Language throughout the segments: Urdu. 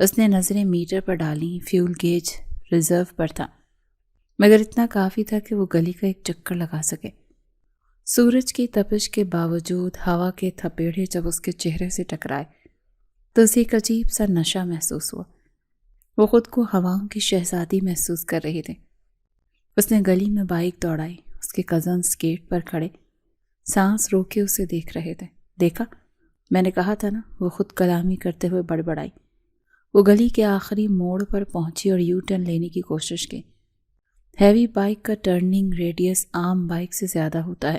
اس نے نظریں میٹر پر ڈالیں، فیول گیج ریزرو پر تھا، مگر اتنا کافی تھا کہ وہ گلی کا ایک چکر لگا سکے۔ سورج کی تپش کے باوجود ہوا کے تھپیڑے جب اس کے چہرے سے ٹکرائے تو اسے ایک عجیب سا نشہ محسوس ہوا۔ وہ خود کو ہواؤں کی شہزادی محسوس کر رہے تھے۔ اس نے گلی میں بائک دوڑائی، اس کے کزنز گیٹ پر کھڑے سانس رو کے اسے دیکھ رہے تھے۔ دیکھا، میں نے کہا تھا نا، وہ خود کلامی کرتے ہوئے بڑبڑائی۔ وہ گلی کے آخری موڑ پر پہنچی اور یو ٹرن لینے کی کوشش کی۔ ہیوی بائک کا ٹرننگ ریڈیس عام بائک سے زیادہ ہوتا ہے،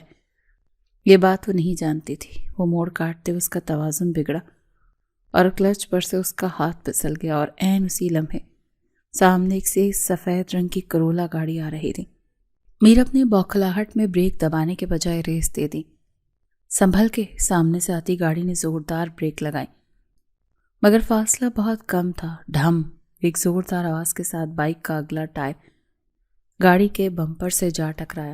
یہ بات وہ نہیں جانتی تھی۔ وہ موڑ کاٹتے ہوئے اس کا توازن بگڑا اور کلچ پر سے اس کا ہاتھ پھسل گیا اور عین اسی لمحے سامنے ایک سے سفید رنگ کی کرولا گاڑی آ رہی تھی۔ میرب نے بوکھلاہٹ میں بریک دبانے کے بجائے ریس دے دی۔ سنبھل کے، سامنے سے آتی گاڑی نے زوردار بریک لگائی، مگر فاصلہ بہت کم تھا۔ ڈھم، ایک زوردار آواز کے ساتھ بائک کا اگلا ٹائر گاڑی کے بمپر سے جا ٹکرایا۔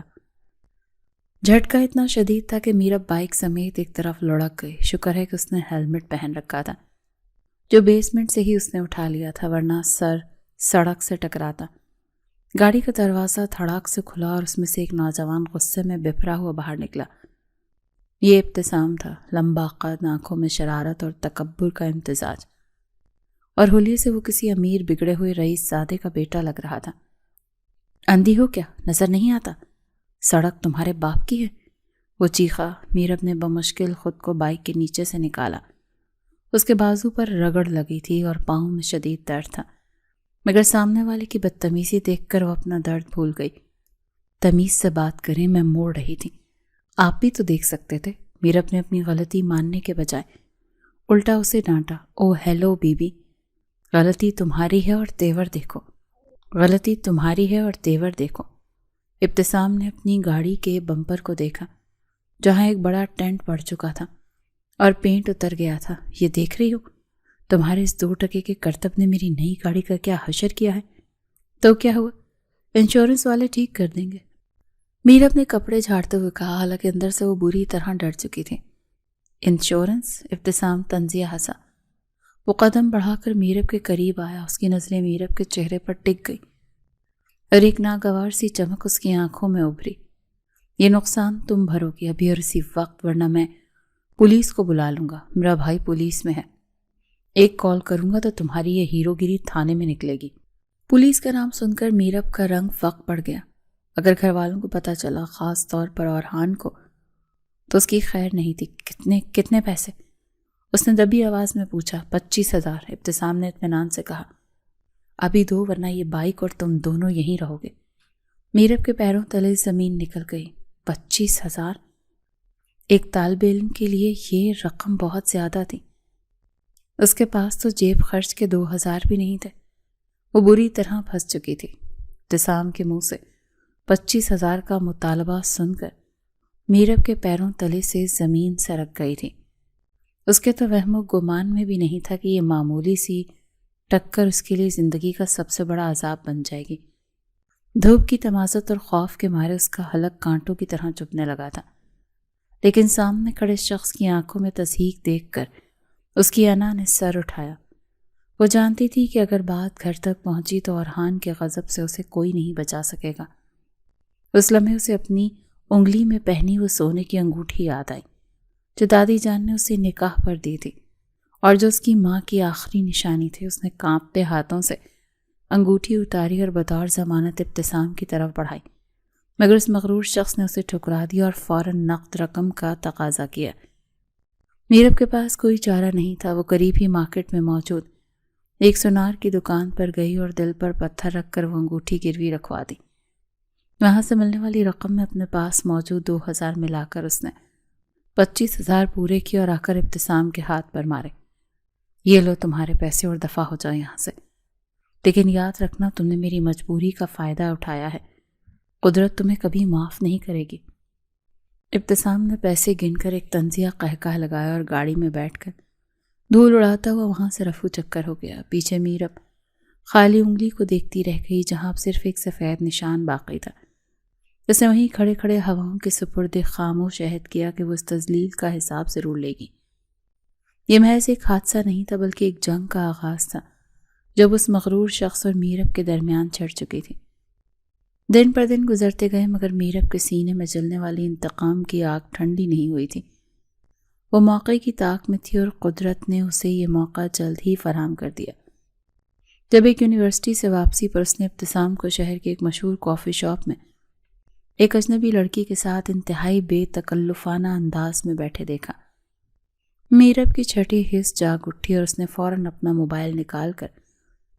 جھٹکا اتنا شدید تھا کہ میرب بائک سمیت ایک طرف لڑک گئی۔ شکر ہے کہ اس نے ہیلمٹ پہن رکھا تھا، جو بیسمنٹ سے ہی اس نے اٹھا لیا تھا، ورنہ سر سڑک سے ٹکراتا۔ گاڑی کا دروازہ دھڑاک سے کھلا اور اس میں سے ایک نوجوان غصے میں بپھرا ہوا باہر نکلا۔ یہ ابتسام تھا، لمبا قد، آنکھوں میں شرارت اور تکبر کا امتزاج، اور حلیے سے وہ کسی امیر بگڑے ہوئے رئیس زادے کا بیٹا لگ رہا تھا۔ اندھی ہو کیا، نظر نہیں آتا؟ سڑک تمہارے باپ کی ہے، وہ چیخا۔ میرب نے بمشکل خود کو بائک کے نیچے سے نکالا۔ اس کے بازو پر رگڑ لگی تھی اور پاؤں میں شدید درد تھا، مگر سامنے والے کی بدتمیزی دیکھ کر وہ اپنا درد بھول گئی۔ تمیز سے بات کریں، میں موڑ رہی تھی، آپ بھی تو دیکھ سکتے تھے۔ میرب نے اپنی غلطی ماننے کے بجائے الٹا اسے ڈانٹا۔ او ہیلو بی بی، غلطی تمہاری ہے اور تیور دیکھو، غلطی تمہاری ہے اور تیور دیکھو۔ ابتسام نے اپنی گاڑی کے بمپر کو دیکھا، جہاں ایک بڑا ٹینٹ پڑ چکا تھا اور پینٹ اتر گیا تھا۔ یہ دیکھ رہی ہو، تمہارے اس 2 ٹکے کے کرتب نے میری نئی گاڑی کا کیا حشر کیا ہے۔ تو کیا ہوا، انشورنس والے ٹھیک کر دیں گے، میرب نے کپڑے جھاڑتے ہوئے کہا، حالانکہ اندر سے وہ بری طرح ڈر چکی تھی۔ انشورنس؟ ابتسام طنزیہ ہنسا۔ وہ قدم بڑھا کر میرب کے قریب آیا، اس کی نظریں میرب کے چہرے پر ٹک گئی اور ایک ناگوار سی چمک اس کی آنکھوں میں ابھری۔ یہ نقصان تم بھرو گی ابھی اور اسی وقت، ورنہ میں پولیس کو بلا لوں گا۔ میرا بھائی پولیس میں ہے، ایک کال کروں گا تو تمہاری یہ ہیرو گیری تھانے میں نکلے گی۔ پولیس کا نام سن کر میرب کا رنگ فق پڑ گیا۔ اگر گھر والوں کو پتہ چلا، خاص طور پر اورحان کو، تو اس کی خیر نہیں تھی۔ کتنے پیسے؟ اس نے دبی آواز میں پوچھا۔ 25,000، ابتسام نے اطمینان سے کہا۔ ابھی دو، ورنہ یہ بائک اور تم دونوں یہیں رہو گے۔ میرب کے پیروں تلے زمین نکل گئی۔ 25,000؟ ایک طالب علم کے لیے یہ رقم بہت زیادہ تھی۔ اس کے پاس تو جیب خرچ کے 2,000 بھی نہیں تھے۔ وہ بری طرح پھنس چکی تھی۔ ابتسام کے منہ سے 25,000 کا مطالبہ سن کر میرب کے پیروں تلے سے زمین سرک گئی تھی۔ اس کے تو وہم و گمان میں بھی نہیں تھا کہ یہ معمولی سی ٹکر اس کے لیے زندگی کا سب سے بڑا عذاب بن جائے گی۔ دھوپ کی تمازت اور خوف کے مارے اس کا حلق کانٹوں کی طرح چبھنے لگا تھا، لیکن سامنے کھڑے شخص کی آنکھوں میں تصدیق دیکھ کر اس کی انا نے سر اٹھایا۔ وہ جانتی تھی کہ اگر بات گھر تک پہنچی تو اورحان کے غضب سے اسے کوئی نہیں بچا سکے گا۔ اس لمحے اسے اپنی انگلی میں پہنی وہ سونے کی انگوٹھی یاد آئی جو دادی جان نے اسے نکاح پر دی تھی، اور جو اس کی ماں کی آخری نشانی تھی۔ اس نے کانپتے ہاتھوں سے انگوٹھی اتاری اور بطور ضمانت ابتسام کی طرف بڑھائی، مگر اس مغرور شخص نے اسے ٹھکرا دیا اور فوراً نقد رقم کا تقاضا کیا۔ میرب کے پاس کوئی چارہ نہیں تھا۔ وہ قریب ہی مارکیٹ میں موجود ایک سونار کی دکان پر گئی اور دل پر پتھر رکھ کر وہ انگوٹھی گروی رکھوا دی۔ وہاں سے ملنے والی رقم میں اپنے پاس موجود 2,000 ملا کر اس نے 25,000 پورے کیے اور آ کر ابتسام کے ہاتھ پر مارے۔ یہ لو تمہارے پیسے اور دفع ہو جاؤ یہاں سے، لیکن یاد رکھنا تم نے میری مجبوری کا فائدہ اٹھایا ہے، قدرت تمہیں کبھی معاف نہیں کرے گی۔ ابتسام نے پیسے گن کر ایک طنزیہ قہقہ لگایا اور گاڑی میں بیٹھ کر دھول اڑاتا ہوا وہاں سے رفو چکر ہو گیا۔ پیچھے میرب خالی انگلی کو دیکھتی رہ گئی جہاں اب صرف ایک سفید نشان باقی تھا۔ اس نے وہیں کھڑے کھڑے ہواؤں کے سپرد خاموش عہد کیا کہ وہ اس تذلیل کا حساب ضرور لے گی۔ یہ محض ایک حادثہ نہیں تھا بلکہ ایک جنگ کا آغاز تھا جب اس مغرور شخص اور میرب کے درمیان چڑھ چکی تھی۔ دن پر دن گزرتے گئے مگر میرب کے سینے میں جلنے والی انتقام کی آگ ٹھنڈی نہیں ہوئی تھی۔ وہ موقع کی طاق میں تھی اور قدرت نے اسے یہ موقع جلد ہی فراہم کر دیا۔ جب ایک یونیورسٹی سے واپسی پر اس نے ابتسام کو شہر کے ایک مشہور کافی شاپ میں ایک اجنبی لڑکی کے ساتھ انتہائی بے تکلفانہ انداز میں بیٹھے دیکھا، میرب کی چھٹی حس جاگ اٹھی اور اس نے فوراً اپنا موبائل نکال کر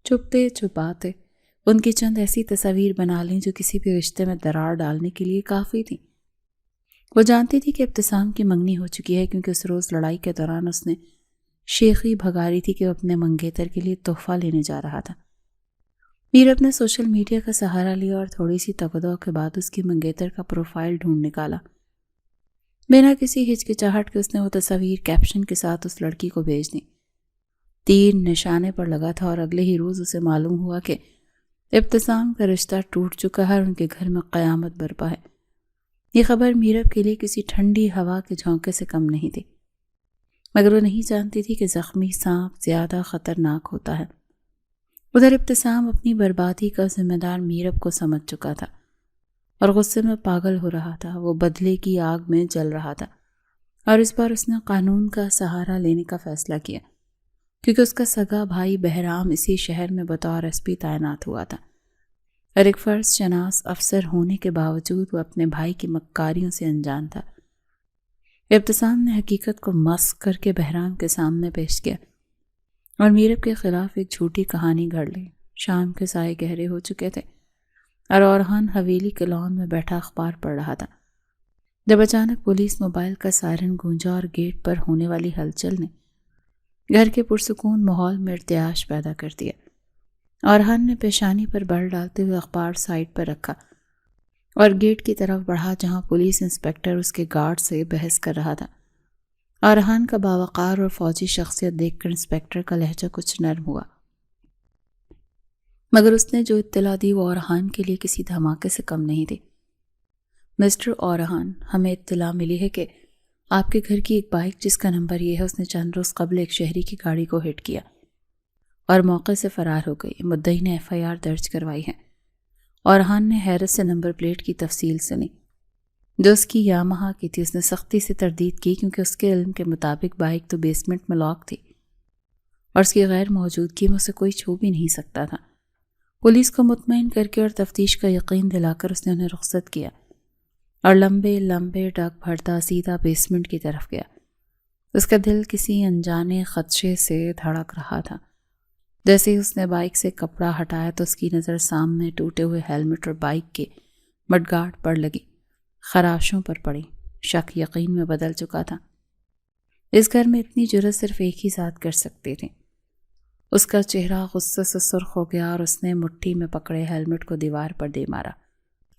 چھپتے چھپاتے ان کی چند ایسی تصاویر بنا لیں جو کسی بھی رشتے میں درار ڈالنے کے لیے کافی تھیں۔ وہ جانتی تھی کہ ابتسام کی منگنی ہو چکی ہے، کیونکہ اس روز لڑائی کے دوران اس نے شیخی بھگا رہی تھی کہ وہ اپنے منگیتر کے لیے تحفہ لینے جا رہا تھا۔ میرب نے سوشل میڈیا کا سہارا لیا اور تھوڑی سی تگدو کے بعد اس کی منگیتر کا پروفائل ڈھونڈ نکالا۔ بنا کسی ہچکچاہٹ کے اس نے وہ تصاویر کیپشن کے ساتھ اس لڑکی کو بھیج دیں۔ تیر نشانے پر لگا تھا اور اگلے ہی روز اسے معلوم ہوا کہ ابتسام کا رشتہ ٹوٹ چکا ہے اور ان کے گھر میں قیامت برپا ہے۔ یہ خبر میرب کے لیے کسی ٹھنڈی ہوا کے جھونکے سے کم نہیں تھی، مگر وہ نہیں جانتی تھی کہ زخمی سانپ زیادہ خطرناک ہوتا ہے۔ ادھر ابتسام اپنی بربادی کا ذمہ دار میرب کو سمجھ چکا تھا اور غصے میں پاگل ہو رہا تھا۔ وہ بدلے کی آگ میں جل رہا تھا اور اس بار اس نے قانون کا سہارا لینے کا فیصلہ کیا، کیونکہ اس کا سگا بھائی بہرام اسی شہر میں بطور ایس پی تعینات ہوا تھا اور ایک فرض شناس افسر ہونے کے باوجود وہ اپنے بھائی کی مکاریوں سے انجان تھا۔ ابتسام نے حقیقت کو مسخ کر کے بہرام کے سامنے پیش کیا اور میرب کے خلاف ایک جھوٹی کہانی گھڑ لی۔ شام کے سائے گہرے ہو چکے تھے اور اورحان حویلی کے لان میں بیٹھا اخبار پڑھ رہا تھا جب اچانک پولیس موبائل کا سائرن گونجا اور گیٹ پر ہونے والی ہلچل نے گھر کے پرسکون ماحول میں ارتعاش پیدا کر دیا۔ اورحان نے پیشانی پر بل ڈالتے ہوئے اخبار سائٹ پر رکھا اور گیٹ کی طرف بڑھا جہاں پولیس انسپکٹر اس کے گارڈ سے بحث کر رہا تھا۔ اورحان کا باوقار اور فوجی شخصیت دیکھ کر انسپکٹر کا لہجہ کچھ نرم ہوا، مگر اس نے جو اطلاع دی وہ اورحان کے لیے کسی دھماکے سے کم نہیں تھی۔ مسٹر اورحان، ہمیں اطلاع ملی ہے کہ آپ کے گھر کی ایک بائک جس کا نمبر یہ ہے، اس نے چند روز قبل ایک شہری کی گاڑی کو ہٹ کیا اور موقع سے فرار ہو گئی۔ مدعی نے ایف آئی آر درج کروائی ہے۔ اورحان نے حیرت سے نمبر پلیٹ کی تفصیل سنی جو اس کی یامہا کی تھی۔ اس نے سختی سے تردید کی کیونکہ اس کے علم کے مطابق بائک تو بیسمنٹ میں لاک تھی اور اس کی غیر موجودگی میں اسے کوئی چھو بھی نہیں سکتا تھا۔ پولیس کو مطمئن کر کے اور تفتیش کا یقین دلا کر اس نے انہیں رخصت کیا اور لمبے لمبے ڈگ بھرتا سیدھا بیسمنٹ کی طرف گیا۔ اس کا دل کسی انجانے خدشے سے دھڑک رہا تھا۔ جیسے ہی اس نے بائک سے کپڑا ہٹایا تو اس کی نظر سامنے ٹوٹے ہوئے ہیلمٹ اور بائک کے مڈگارڈ پر لگی خراشوں پر پڑی۔ شک یقین میں بدل چکا تھا۔ اس گھر میں اتنی جرأت صرف ایک ہی ذات کر سکتے تھے۔ اس کا چہرہ غصے سے سرخ ہو گیا اور اس نے مٹھی میں پکڑے ہیلمٹ کو دیوار پر دے مارا۔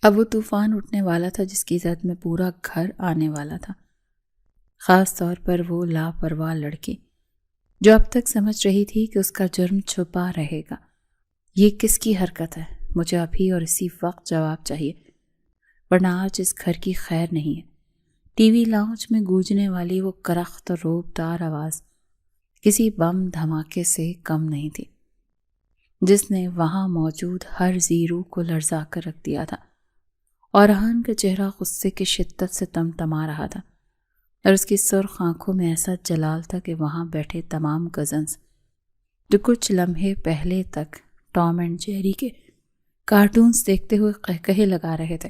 اب وہ طوفان اٹھنے والا تھا جس کی زد میں پورا گھر آنے والا تھا، خاص طور پر وہ لاپرواہ لڑکی جو اب تک سمجھ رہی تھی کہ اس کا جرم چھپا رہے گا۔ یہ کس کی حرکت ہے؟ مجھے ابھی اور اسی وقت جواب چاہیے، ورنہ آج اس گھر کی خیر نہیں ہے۔ ٹی وی لاؤنج میں گونجنے والی وہ کرخت اور روبدار آواز کسی بم دھماکے سے کم نہیں تھی جس نے وہاں موجود ہر زیرو کو لرزا کر رکھ دیا تھا۔ اورحان کا چہرہ غصے کی شدت سے تمتما رہا تھا اور اس کی سرخ آنکھوں میں ایسا جلال تھا کہ وہاں بیٹھے تمام کزنز جو کچھ لمحے پہلے تک ٹام اینڈ جیری کے کارٹونز دیکھتے ہوئے قہقہے لگا رہے تھے،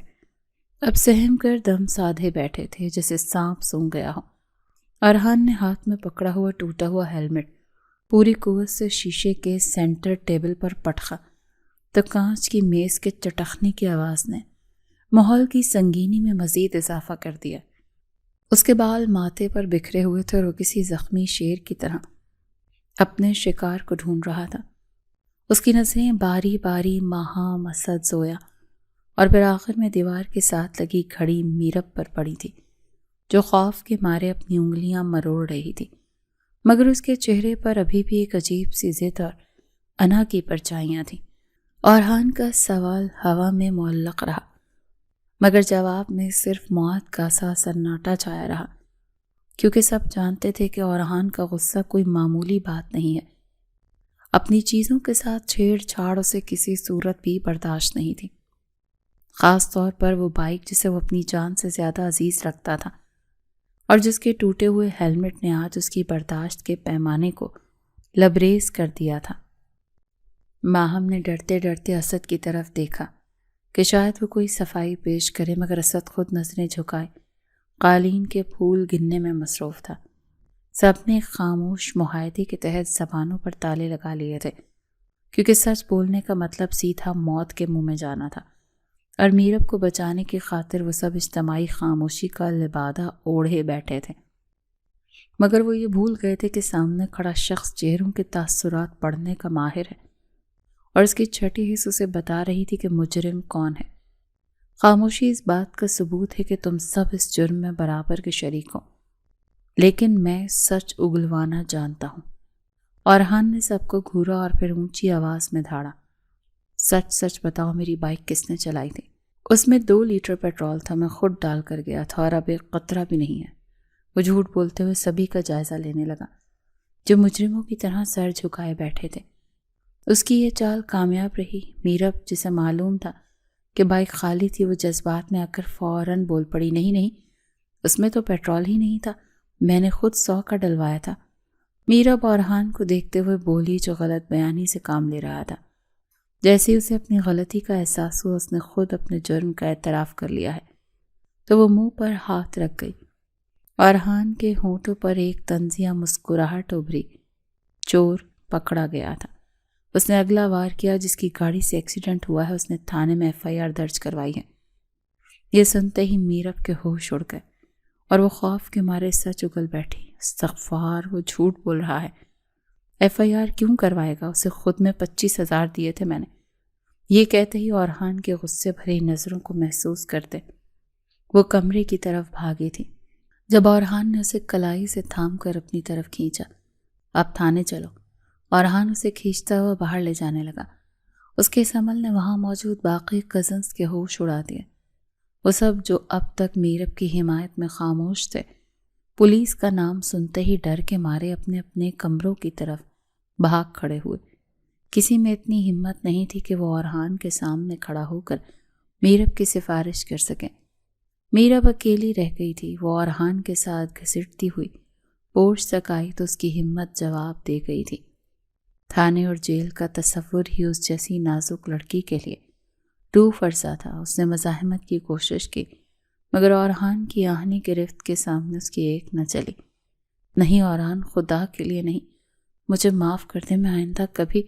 اب سہم کر دم سادھے بیٹھے تھے جیسے سانپ سونگ گیا ہو۔ اورحان نے ہاتھ میں پکڑا ہوا ٹوٹا ہوا ہیلمٹ پوری قوت سے شیشے کے سینٹر ٹیبل پر پٹخا تو کانچ کی میز کے چٹخنے کی آواز نے ماحول کی سنگینی میں مزید اضافہ کر دیا۔ اس کے بال ماتھے پر بکھرے ہوئے تھے اور وہ کسی زخمی شیر کی طرح اپنے شکار کو ڈھونڈ رہا تھا۔ اس کی نظریں باری باری ماہا، مسد، زویا اور پھر آخر میں دیوار کے ساتھ لگی کھڑی میرب پر پڑی تھی جو خوف کے مارے اپنی انگلیاں مروڑ رہی تھی، مگر اس کے چہرے پر ابھی بھی ایک عجیب سی ضد اور انا کی پرچھائیاں تھیں۔ اورحان کا سوال ہوا میں معلق رہا، مگر جواب میں صرف موت کا سا سناٹا چھایا رہا، کیونکہ سب جانتے تھے کہ اورحان کا غصہ کوئی معمولی بات نہیں ہے اپنی چیزوں کے ساتھ چھیڑ چھاڑ اسے کسی صورت بھی برداشت نہیں تھی، خاص طور پر وہ بائک جسے وہ اپنی جان سے زیادہ عزیز رکھتا تھا اور جس کے ٹوٹے ہوئے ہیلمٹ نے آج اس کی برداشت کے پیمانے کو لبریز کر دیا تھا۔ ماہم نے ڈرتے ڈرتے اسد کی طرف دیکھا کہ شاید وہ کوئی صفائی پیش کرے، مگر اسد خود نظریں جھکائے قالین کے پھول گننے میں مصروف تھا۔ سب نے خاموش معاہدے کے تحت زبانوں پر تالے لگا لیے تھے، کیونکہ سچ بولنے کا مطلب سیدھا موت کے منہ میں جانا تھا، اور میرب کو بچانے کی خاطر وہ سب اجتماعی خاموشی کا لبادہ اوڑھے بیٹھے تھے۔ مگر وہ یہ بھول گئے تھے کہ سامنے کھڑا شخص چہروں کے تاثرات پڑھنے کا ماہر ہے، اور اس کی چھٹی حص اسے بتا رہی تھی کہ مجرم کون ہے۔ خاموشی اس بات کا ثبوت ہے کہ تم سب اس جرم میں برابر کے شریک ہو، لیکن میں سچ اگلوانا جانتا ہوں۔ اورحان نے سب کو گھورا اور پھر اونچی آواز میں دھاڑا، سچ سچ بتاؤ، میری بائک کس نے چلائی تھی؟ اس میں 2 لیٹر پیٹرول تھا، میں خود ڈال کر گیا تھا اور اب ایک قطرہ بھی نہیں ہے۔ وہ جھوٹ بولتے ہوئے سبھی کا جائزہ لینے لگا جو مجرموں کی طرح سر جھکائے بیٹھے تھے۔ اس کی یہ چال کامیاب رہی۔ میرب جسے معلوم تھا کہ بائک خالی تھی، وہ جذبات میں آ کر فوراً بول پڑی، نہیں، اس میں تو پیٹرول ہی نہیں تھا، میں نے خود 100 کا ڈلوایا تھا۔ میرب اورحان کو دیکھتے ہوئے بولی جو غلط بیانی سے کام لے رہا تھا۔ جیسے ہی اسے اپنی غلطی کا احساس ہوا، اس نے خود اپنے جرم کا اعتراف کر لیا ہے، تو وہ منہ پر ہاتھ رکھ گئی۔ اورحان کے ہونٹوں پر ایک طنزیہ مسکراہٹ ابھری۔ چور پکڑا گیا تھا۔ اس نے اگلا وار کیا، جس کی گاڑی سے ایکسیڈنٹ ہوا ہے اس نے تھانے میں FIR درج کروائی ہے۔ یہ سنتے ہی میرب کے ہوش اڑ گئے اور وہ خوف کے مارے سچ اگل بیٹھی۔ استغفار، وہ جھوٹ بول رہا ہے، FIR کیوں کروائے گا؟ اسے خود میں 25,000 دیے تھے میں نے۔ یہ کہتے ہی اورحان کے غصے بھری نظروں کو محسوس کرتے وہ کمرے کی طرف بھاگی تھی۔ جب اورحان نے اسے کلائی سے تھام کر اپنی طرف کھینچا، اب تھانے چلو، اورحان اسے کھینچتا ہوا باہر لے جانے لگا۔ اس کے اس عمل نے وہاں موجود باقی کزنز کے ہوش اڑا دیے۔ وہ سب جو اب تک میرب کی حمایت میں خاموش تھے، پولیس کا نام سنتے ہی ڈر کے مارے اپنے اپنے کمروں کی طرف بھاگ کھڑے ہوئے۔ کسی میں اتنی ہمت نہیں تھی کہ وہ اورحان کے سامنے کھڑا ہو کر میرب کی سفارش کر سکے۔ میرب اکیلی رہ گئی تھی۔ وہ اورحان کے ساتھ گھسٹتی ہوئی پورچ تک آئی تو اس کی ہمت جواب دے گئی تھی۔ تھانے اور جیل کا تصور ہی اس جیسی نازک لڑکی کے لیے روح فرسا تھا۔ اس نے مزاحمت کی کوشش کی، مگر اورحان کی آہنی گرفت کے سامنے اس کی ایک نہ چلی۔ نہیں اورحان، خدا کے لیے نہیں، مجھے معاف کر دے، میں آئندہ کبھی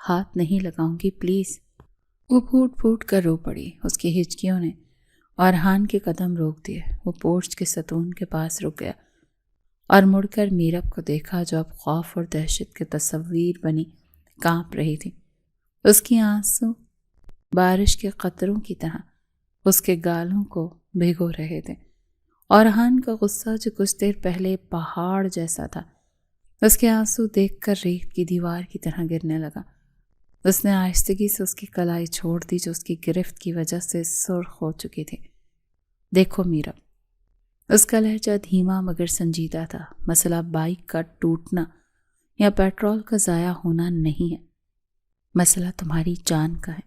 ہاتھ نہیں لگاؤں گی، پلیز۔ وہ پھوٹ پھوٹ کر رو پڑی۔ اس کی ہچکیوں نے اورحان کے قدم روک دیے۔ وہ پورچ کے ستون کے پاس رک گیا اور مڑ کر میرب کو دیکھا جو اب خوف اور دہشت کے تصویر بنی کانپ رہی تھی۔ اس کی آنسو بارش کے قطروں کی طرح اس کے گالوں کو بھگو رہے تھے۔ اورحان کا غصہ جو کچھ دیر پہلے پہاڑ جیسا تھا، اس کے آنسو دیکھ کر ریت کی دیوار کی طرح گرنے لگا۔ اس نے آہستگی سے اس کی کلائی چھوڑ دی جو اس کی گرفت کی وجہ سے سرخ ہو چکی تھی۔ دیکھو میرب، اس کا لہجہ دھیما مگر سنجیدہ تھا، مسئلہ بائک کا ٹوٹنا یا پیٹرول کا ضائع ہونا نہیں ہے، مسئلہ تمہاری جان کا ہے۔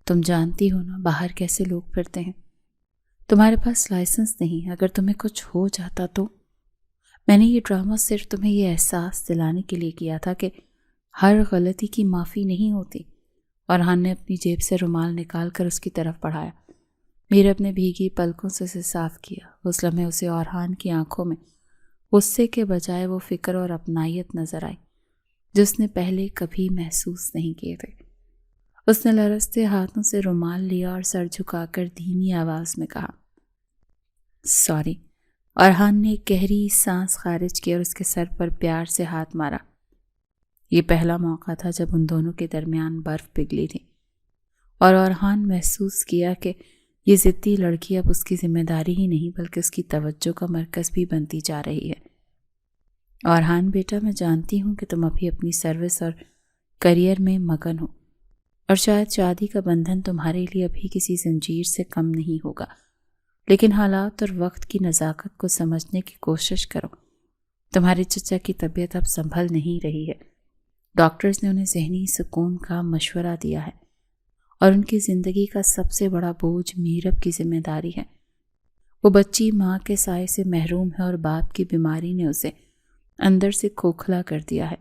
تم جانتی ہو نا باہر کیسے لوگ پھرتے ہیں، تمہارے پاس لائسنس نہیں، اگر تمہیں کچھ ہو جاتا تو۔ میں نے یہ ڈرامہ صرف تمہیں یہ احساس دلانے کے لیے کیا تھا کہ ہر غلطی کی معافی نہیں ہوتی۔ اورحان نے اپنی جیب سے رومال نکال کر اس کی طرف بڑھایا۔ میرب نے بھیگی پلکوں سے اسے صاف کیا۔ اس لمحے اسے اورحان کی آنکھوں میں غصے کے بجائے وہ فکر اور اپنائیت نظر آئی جو اس نے پہلے کبھی محسوس نہیں کیے تھے۔ اس نے لرزتے ہاتھوں سے رومال لیا اور سر جھکا کر دھیمی آواز میں کہا، سوری۔ اورحان نے ایک گہری سانس خارج کی اور اس کے سر پر پیار سے ہاتھ مارا۔ یہ پہلا موقع تھا جب ان دونوں کے درمیان برف پگھلی تھی، اور اورحان محسوس کیا کہ یہ ضدی لڑکی اب اس کی ذمہ داری ہی نہیں بلکہ اس کی توجہ کا مرکز بھی بنتی جا رہی ہے۔ اورحان بیٹا، میں جانتی ہوں کہ تم ابھی اپنی سروس اور کریئر میں مگن ہو، اور شاید شادی کا بندھن تمہارے لیے ابھی کسی زنجیر سے کم نہیں ہوگا، لیکن حالات اور وقت کی نزاکت کو سمجھنے کی کوشش کرو۔ تمہارے چچا کی طبیعت اب سنبھل نہیں رہی ہے، ڈاکٹرز نے انہیں ذہنی سکون کا مشورہ دیا ہے اور ان کی زندگی کا سب سے بڑا بوجھ میرب کی ذمہ داری ہے۔ وہ بچی ماں کے سائے سے محروم ہے اور باپ کی بیماری نے اسے اندر سے کھوکھلا کر دیا ہے۔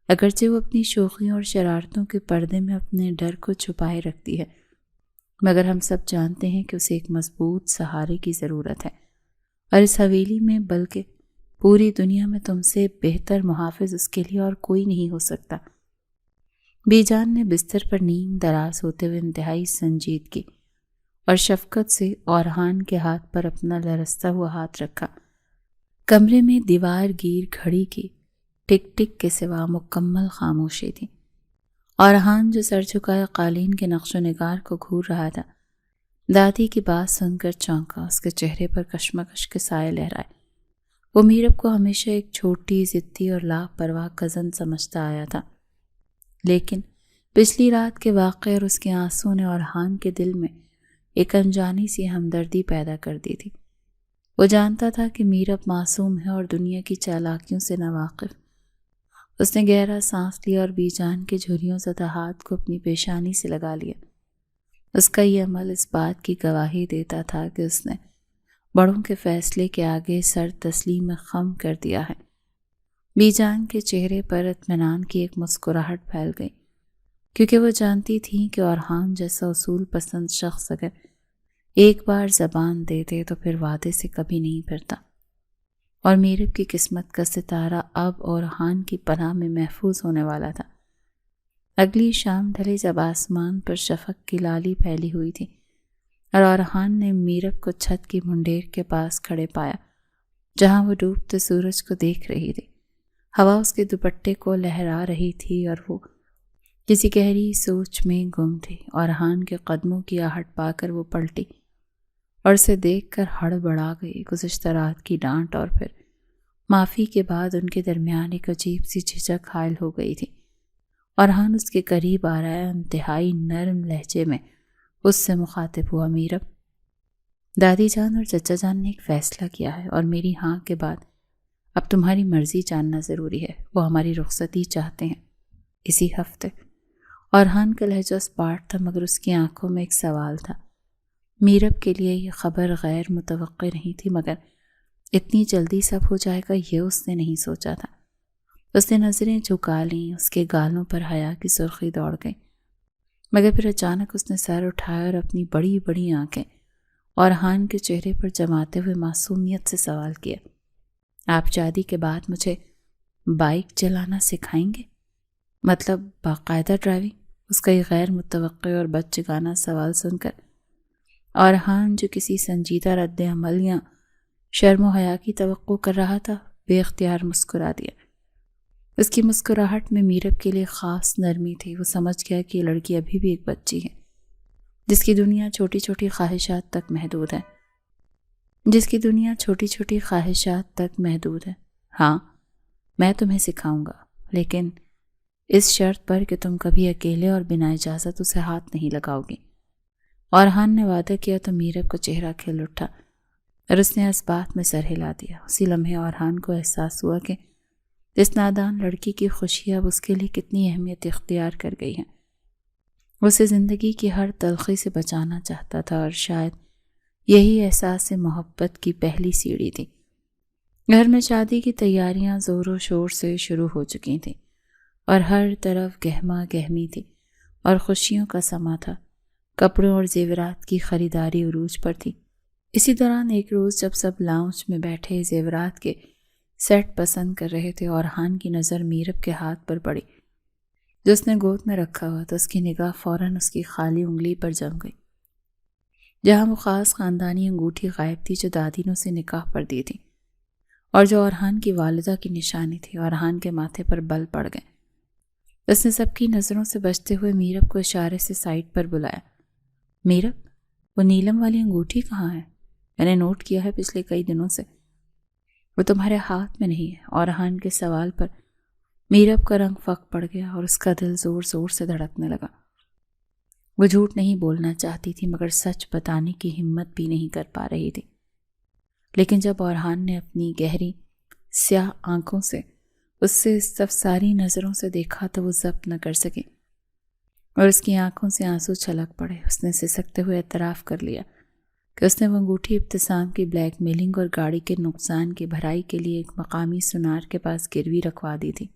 اگرچہ وہ اپنی شوخیوں اور شرارتوں کے پردے میں اپنے ڈر کو چھپائے رکھتی ہے، مگر ہم سب جانتے ہیں کہ اسے ایک مضبوط سہارے کی ضرورت ہے، اور اس حویلی میں بلکہ پوری دنیا میں تم سے بہتر محافظ اس کے لیے اور کوئی نہیں ہو سکتا۔ بی جان نے بستر پر نیم دراز ہوتے ہوئے انتہائی سنجیدگی اور شفقت سے اورحان کے ہاتھ پر اپنا لرزتا ہوا ہاتھ رکھا۔ کمرے میں دیوار گیر گھڑی کی ٹک ٹک کے سوا مکمل خاموشی تھی۔ اورحان جو سر جھکائے قالین کے نقش و نگار کو گھور رہا تھا، دادی کی بات سن کر چونکا۔ اس کے چہرے پر کشمکش کے سائے لہرائے۔ وہ میرب کو ہمیشہ ایک چھوٹی ضدی اور لاپرواہ کزن سمجھتا آیا تھا، لیکن پچھلی رات کے واقعے اور اس کے آنسوں نے اورحان کے دل میں ایک انجانی سی ہمدردی پیدا کر دی تھی۔ وہ جانتا تھا کہ میرب معصوم ہے اور دنیا کی چالاکیوں سے ناواقف۔ اس نے گہرا سانس لیا اور بی جان کے جھریوں زدہ ہاتھ کو اپنی پیشانی سے لگا لیا۔ اس کا یہ عمل اس بات کی گواہی دیتا تھا کہ اس نے بڑوں کے فیصلے کے آگے سر تسلیم خم کر دیا ہے۔ بی جان کے چہرے پر اطمینان کی ایک مسکراہٹ پھیل گئی، کیونکہ وہ جانتی تھی کہ اورحان جیسا اصول پسند شخص اگر ایک بار زبان دے دے تو پھر وعدے سے کبھی نہیں پھرتا، اور میرب کی قسمت کا ستارہ اب اورحان کی پناہ میں محفوظ ہونے والا تھا۔ اگلی شام ڈھلے جب آسمان پر شفق کی لالی پھیلی ہوئی تھی اور اورحان نے میرب کو چھت کی منڈیر کے پاس کھڑے پایا جہاں وہ ڈوبتے سورج کو دیکھ رہی تھی۔ ہوا اس کے دوپٹے کو لہرا رہی تھی اور وہ کسی گہری سوچ میں گم تھی۔ اورحان کے قدموں کی آہٹ پا کر وہ پلٹی اور اسے دیکھ کر ہڑبڑا گئی۔ گزشتہ رات کی ڈانٹ اور پھر معافی کے بعد ان کے درمیان ایک عجیب سی جھجک حائل ہو گئی تھی۔ اورحان اس کے قریب آ رہا ہے، انتہائی نرم لہجے میں اس سے مخاطب ہوا۔ میرب، دادی جان اور چچا جان نے ایک فیصلہ کیا ہے اور میری ہاں کے بعد اب تمہاری مرضی جاننا ضروری ہے۔ وہ ہماری رخصتی چاہتے ہیں اسی ہفتے۔ اورحان کا لہجہ اسپاٹ تھا مگر اس کی آنکھوں میں ایک سوال تھا۔ میرب کے لیے یہ خبر غیر متوقع نہیں تھی، مگر اتنی جلدی سب ہو جائے گا یہ اس نے نہیں سوچا تھا۔ اس نے نظریں جھکا لیں، اس کے گالوں پر حیا کی سرخی دوڑ گئی، مگر پھر اچانک اس نے سر اٹھایا اور اپنی بڑی بڑی آنکھیں اورحان کے چہرے پر جماتے ہوئے معصومیت سے سوال کیا، آپ شادی کے بعد مجھے بائک چلانا سکھائیں گے؟ مطلب باقاعدہ ڈرائیونگ؟ اس کا یہ غیر متوقع اور بچگانہ سوال سن کر اورحان جو کسی سنجیدہ رد عمل یا شرم و حیا کی توقع کر رہا تھا بے اختیار مسکرا دیا۔ اس کی مسکراہٹ میں میرب کے لیے خاص نرمی تھی۔ وہ سمجھ گیا کہ یہ لڑکی ابھی بھی ایک بچی ہے جس کی دنیا چھوٹی چھوٹی خواہشات تک محدود ہے۔ ہاں، میں تمہیں سکھاؤں گا، لیکن اس شرط پر کہ تم کبھی اکیلے اور بنا اجازت اسے ہاتھ نہیں لگاؤ گی۔ اورحان نے وعدہ کیا تو میرب کا چہرہ کھل اٹھا اور اس نے اس بات میں سر ہلا دیا۔ اسی لمحے اورحان کو احساس ہوا کہ اس نادان لڑکی کی خوشی اب اس کے لیے کتنی اہمیت اختیار کر گئی ہے۔ اسے زندگی کی ہر تلخی سے بچانا چاہتا تھا اور شاید یہی احساس محبت کی پہلی سیڑھی تھی۔ گھر میں شادی کی تیاریاں زور و شور سے شروع ہو چکی تھیں اور ہر طرف گہما گہمی تھی اور خوشیوں کا سما تھا۔ کپڑوں اور زیورات کی خریداری عروج پر تھی۔ اسی دوران ایک روز جب سب لاؤنج میں بیٹھے زیورات کے سیٹ پسند کر رہے تھے، اورحان کی نظر میرب کے ہاتھ پر پڑی جو اس نے گود میں رکھا ہوا تھا۔ اس کی نگاہ فوراً اس کی خالی انگلی پر جم گئی جہاں وہ خاص خاندانی انگوٹھی غائب تھی جو دادی نے اسے نکاح پر دی تھی اور جو اورحان کی والدہ کی نشانی تھی۔ اورحان کے ماتھے پر بل پڑ گئے۔ اس نے سب کی نظروں سے بچتے ہوئے میرب کو اشارے سے سائڈ پر بلایا۔ میرب، وہ نیلم والی انگوٹھی کہاں ہے؟ میں نے نوٹ کیا ہے پچھلے کئی دنوں سے وہ تمہارے ہاتھ میں نہیں ہے۔ اورحان کے سوال پر میرب کا رنگ فک پڑ گیا اور اس کا دل زور زور سے دھڑکنے لگا۔ وہ جھوٹ نہیں بولنا چاہتی تھی مگر سچ بتانے کی ہمت بھی نہیں کر پا رہی تھی۔ لیکن جب اورحان نے اپنی گہری سیاہ آنکھوں سے اس سے استفساری نظروں سے دیکھا تو وہ ضبط نہ کر سکے اور اس کی آنکھوں سے آنسو چھلک پڑے۔ اس نے سسکتے ہوئے اعتراف کر لیا کہ اس نے وہ انگوٹھی ابتسام کی بلیک میلنگ اور گاڑی کے نقصان کی بھرائی کے لیے ایک مقامی سنار کے پاس گروی رکھوا دی تھی۔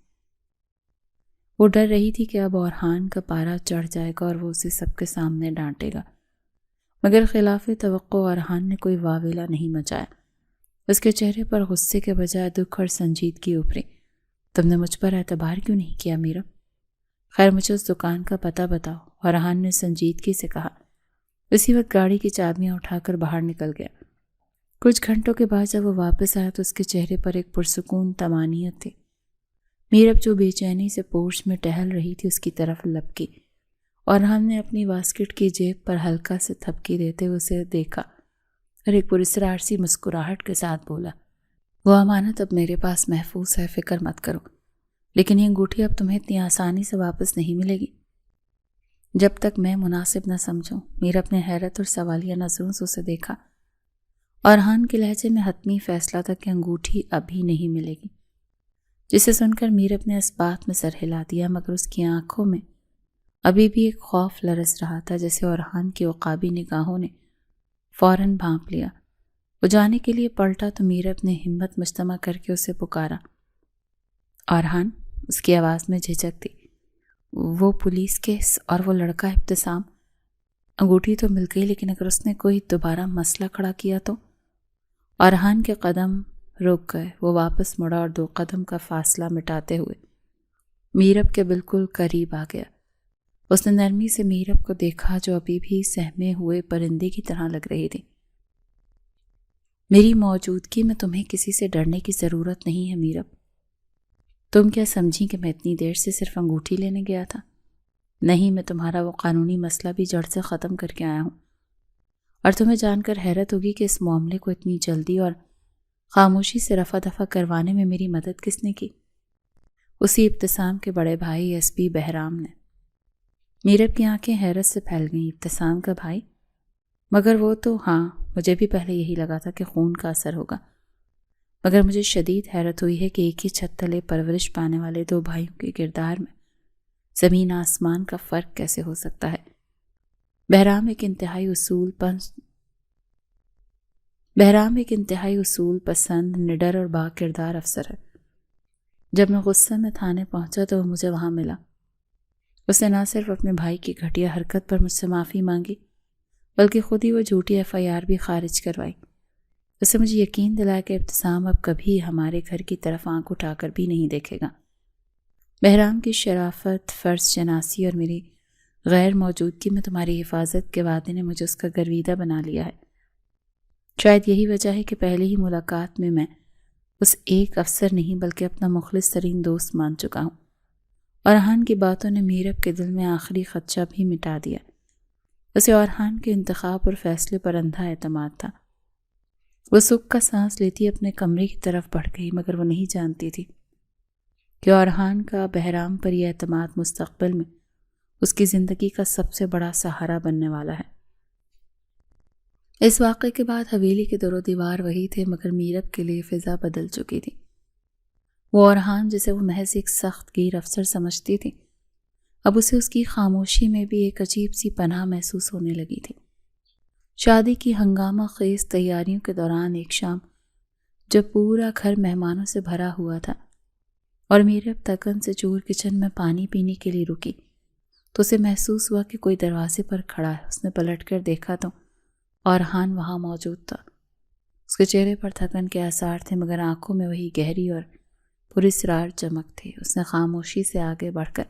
وہ ڈر رہی تھی کہ اب اورحان کا پارا چڑھ جائے گا اور وہ اسے سب کے سامنے ڈانٹے گا، مگر خلاف توقع اورحان نے کوئی واویلا نہیں مچایا۔ اس کے چہرے پر غصے کے بجائے دکھ اور سنجیدگی ابھری۔ تم نے مجھ پر اعتبار کیوں نہیں کیا میرا؟ خیر مجھے اس دکان کا پتہ بتاؤ، اورحان نے سنجیدگی سے کہا۔ اسی وقت گاڑی کی چابیاں اٹھا کر باہر نکل گیا۔ کچھ گھنٹوں کے بعد جب وہ واپس آیا تو اس کے چہرے پر ایک پرسکون طمانینت تھی۔ میرب جو بے چینی سے پورچ میں ٹہل رہی تھی اس کی طرف لپکی اور ہم نے اپنی واسکٹ کی جیب پر ہلکا سے تھپکی دیتے ہوئے اسے دیکھا اور ایک پراسرار سی مسکراہٹ کے ساتھ بولا، وہ امانت اب میرے پاس محفوظ ہے، فکر مت کرو، لیکن یہ انگوٹھی اب تمہیں اتنی آسانی سے واپس نہیں ملے گی جب تک میں مناسب نہ سمجھوں۔ میرا اپنے حیرت اور سوالیہ نظروں سے اسے دیکھا۔ اورحان کے لہجے میں حتمی فیصلہ تھا کہ انگوٹھی ابھی نہیں ملے گی، جسے سن کر میرب نے اس بات میں سر ہلا دیا، مگر اس کی آنکھوں میں ابھی بھی ایک خوف لرز رہا تھا جیسے اورحان کی عقابی نگاہوں نے فوراً بھانپ لیا۔ وہ جانے کے لیے پلٹا تو میرب نے ہمت مجتمع کر کے اسے پکارا، اورحان۔ اس کی آواز میں جھجک تھی۔ وہ پولیس کیس اور وہ لڑکا ابتسام، انگوٹھی تو مل گئی لیکن اگر اس نے کوئی دوبارہ مسئلہ کھڑا کیا تو؟ اورحان کے قدم رک گئے۔ وہ واپس مڑا اور 2 قدم کا فاصلہ مٹاتے ہوئے میرب کے بالکل قریب آ گیا۔ اس نے نرمی سے میرب کو دیکھا جو ابھی بھی سہمے ہوئے پرندے کی طرح لگ رہی تھی۔ میری موجودگی میں تمہیں کسی سے ڈرنے کی ضرورت نہیں ہے میرب۔ تم کیا سمجھی کہ میں اتنی دیر سے صرف انگوٹھی لینے گیا تھا؟ نہیں، میں تمہارا وہ قانونی مسئلہ بھی جڑ سے ختم کر کے آیا ہوں، اور تمہیں جان کر حیرت ہوگی کہ اس معاملے کو اتنی جلدی اور خاموشی سے رفع دفع کروانے میں میری مدد کس نے کی؟ اسی ابتسام کے بڑے بھائی ایس پی بہرام نے۔ میرب کی آنکھیں حیرت سے پھیل گئیں۔ ابتسام کا بھائی؟ مگر وہ تو ہاں، مجھے بھی پہلے یہی لگا تھا کہ خون کا اثر ہوگا، مگر مجھے شدید حیرت ہوئی ہے کہ ایک ہی چھت تلے پرورش پانے والے 2 بھائیوں کے کردار میں زمین آسمان کا فرق کیسے ہو سکتا ہے۔ بہرام ایک انتہائی اصول پسند، نڈر اور با کردار افسر ہے۔ جب میں غصے میں تھانے پہنچا تو وہ مجھے وہاں ملا۔ اس نے نہ صرف اپنے بھائی کی گھٹیا حرکت پر مجھ سے معافی مانگی بلکہ خود ہی وہ جھوٹی FIR بھی خارج کروائی۔ اس سے مجھے یقین دلایا کہ ابتسام اب کبھی ہمارے گھر کی طرف آنکھ اٹھا کر بھی نہیں دیکھے گا۔ بہرام کی شرافت، فرض شناسی اور میری غیر موجودگی میں تمہاری حفاظت کے وعدے نے مجھے اس کا گرویدہ بنا لیا ہے۔ شاید یہی وجہ ہے کہ پہلی ہی ملاقات میں اس ایک افسر نہیں بلکہ اپنا مخلص ترین دوست مان چکا ہوں۔ اورحان کی باتوں نے میرب کے دل میں آخری خدشہ بھی مٹا دیا۔ اسے اورحان کے انتخاب اور فیصلے پر اندھا اعتماد تھا۔ وہ سکھ کا سانس لیتی اپنے کمرے کی طرف بڑھ گئی، مگر وہ نہیں جانتی تھی کہ اورحان کا بہرام پر یہ اعتماد مستقبل میں اس کی زندگی کا سب سے بڑا سہارا بننے والا ہے۔ اس واقعے کے بعد حویلی کے در و دیوار وہی تھے، مگر میرب کے لیے فضا بدل چکی تھی۔ وہ اورحان جسے وہ محض ایک سخت گیر افسر سمجھتی تھی، اب اسے اس کی خاموشی میں بھی ایک عجیب سی پناہ محسوس ہونے لگی تھی۔ شادی کی ہنگامہ خیز تیاریوں کے دوران ایک شام جب پورا گھر مہمانوں سے بھرا ہوا تھا اور میرب تکن سے چور کچن میں پانی پینے کے لیے رکی تو اسے محسوس ہوا کہ کوئی دروازے پر کھڑا ہے۔ اس نے پلٹ کر دیکھا تو اورحان وہاں موجود تھا۔ اس کے چہرے پر تھکن کے آثار تھے، مگر آنکھوں میں وہی گہری اور پراسرار چمک تھی۔ اس نے خاموشی سے آگے بڑھ کر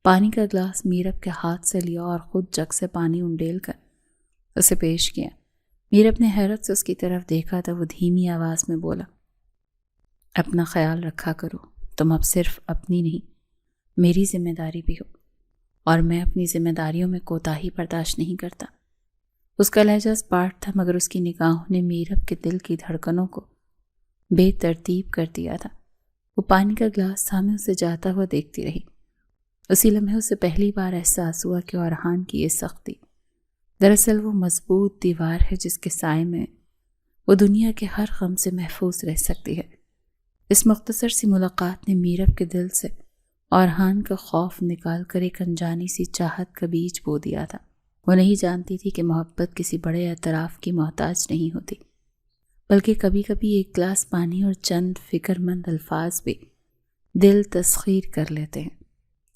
پانی کا گلاس میرب کے ہاتھ سے لیا اور خود جگ سے پانی انڈیل کر اسے پیش کیا۔ میرب نے حیرت سے اس کی طرف دیکھا تو وہ دھیمی آواز میں بولا، اپنا خیال رکھا کرو، تم اب صرف اپنی نہیں میری ذمہ داری بھی ہو، اور میں اپنی ذمہ داریوں میں کوتاہی برداشت نہیں کرتا۔ اس کا لہجہ اسپاٹ تھا، مگر اس کی نگاہوں نے میرب کے دل کی دھڑکنوں کو بے ترتیب کر دیا تھا۔ وہ پانی کا گلاس تھامے اسے جاتا ہوا دیکھتی رہی۔ اسی لمحے اسے پہلی بار احساس ہوا کہ اورحان کی یہ سختی دراصل وہ مضبوط دیوار ہے جس کے سائے میں وہ دنیا کے ہر غم سے محفوظ رہ سکتی ہے۔ اس مختصر سی ملاقات نے میرب کے دل سے اورحان کا خوف نکال کر ایک انجانی سی چاہت کا بیج بو دیا تھا۔ وہ نہیں جانتی تھی کہ محبت کسی بڑے اعتراف کی محتاج نہیں ہوتی، بلکہ کبھی کبھی ایک گلاس پانی اور چند فکر مند الفاظ بھی دل تسخیر کر لیتے ہیں۔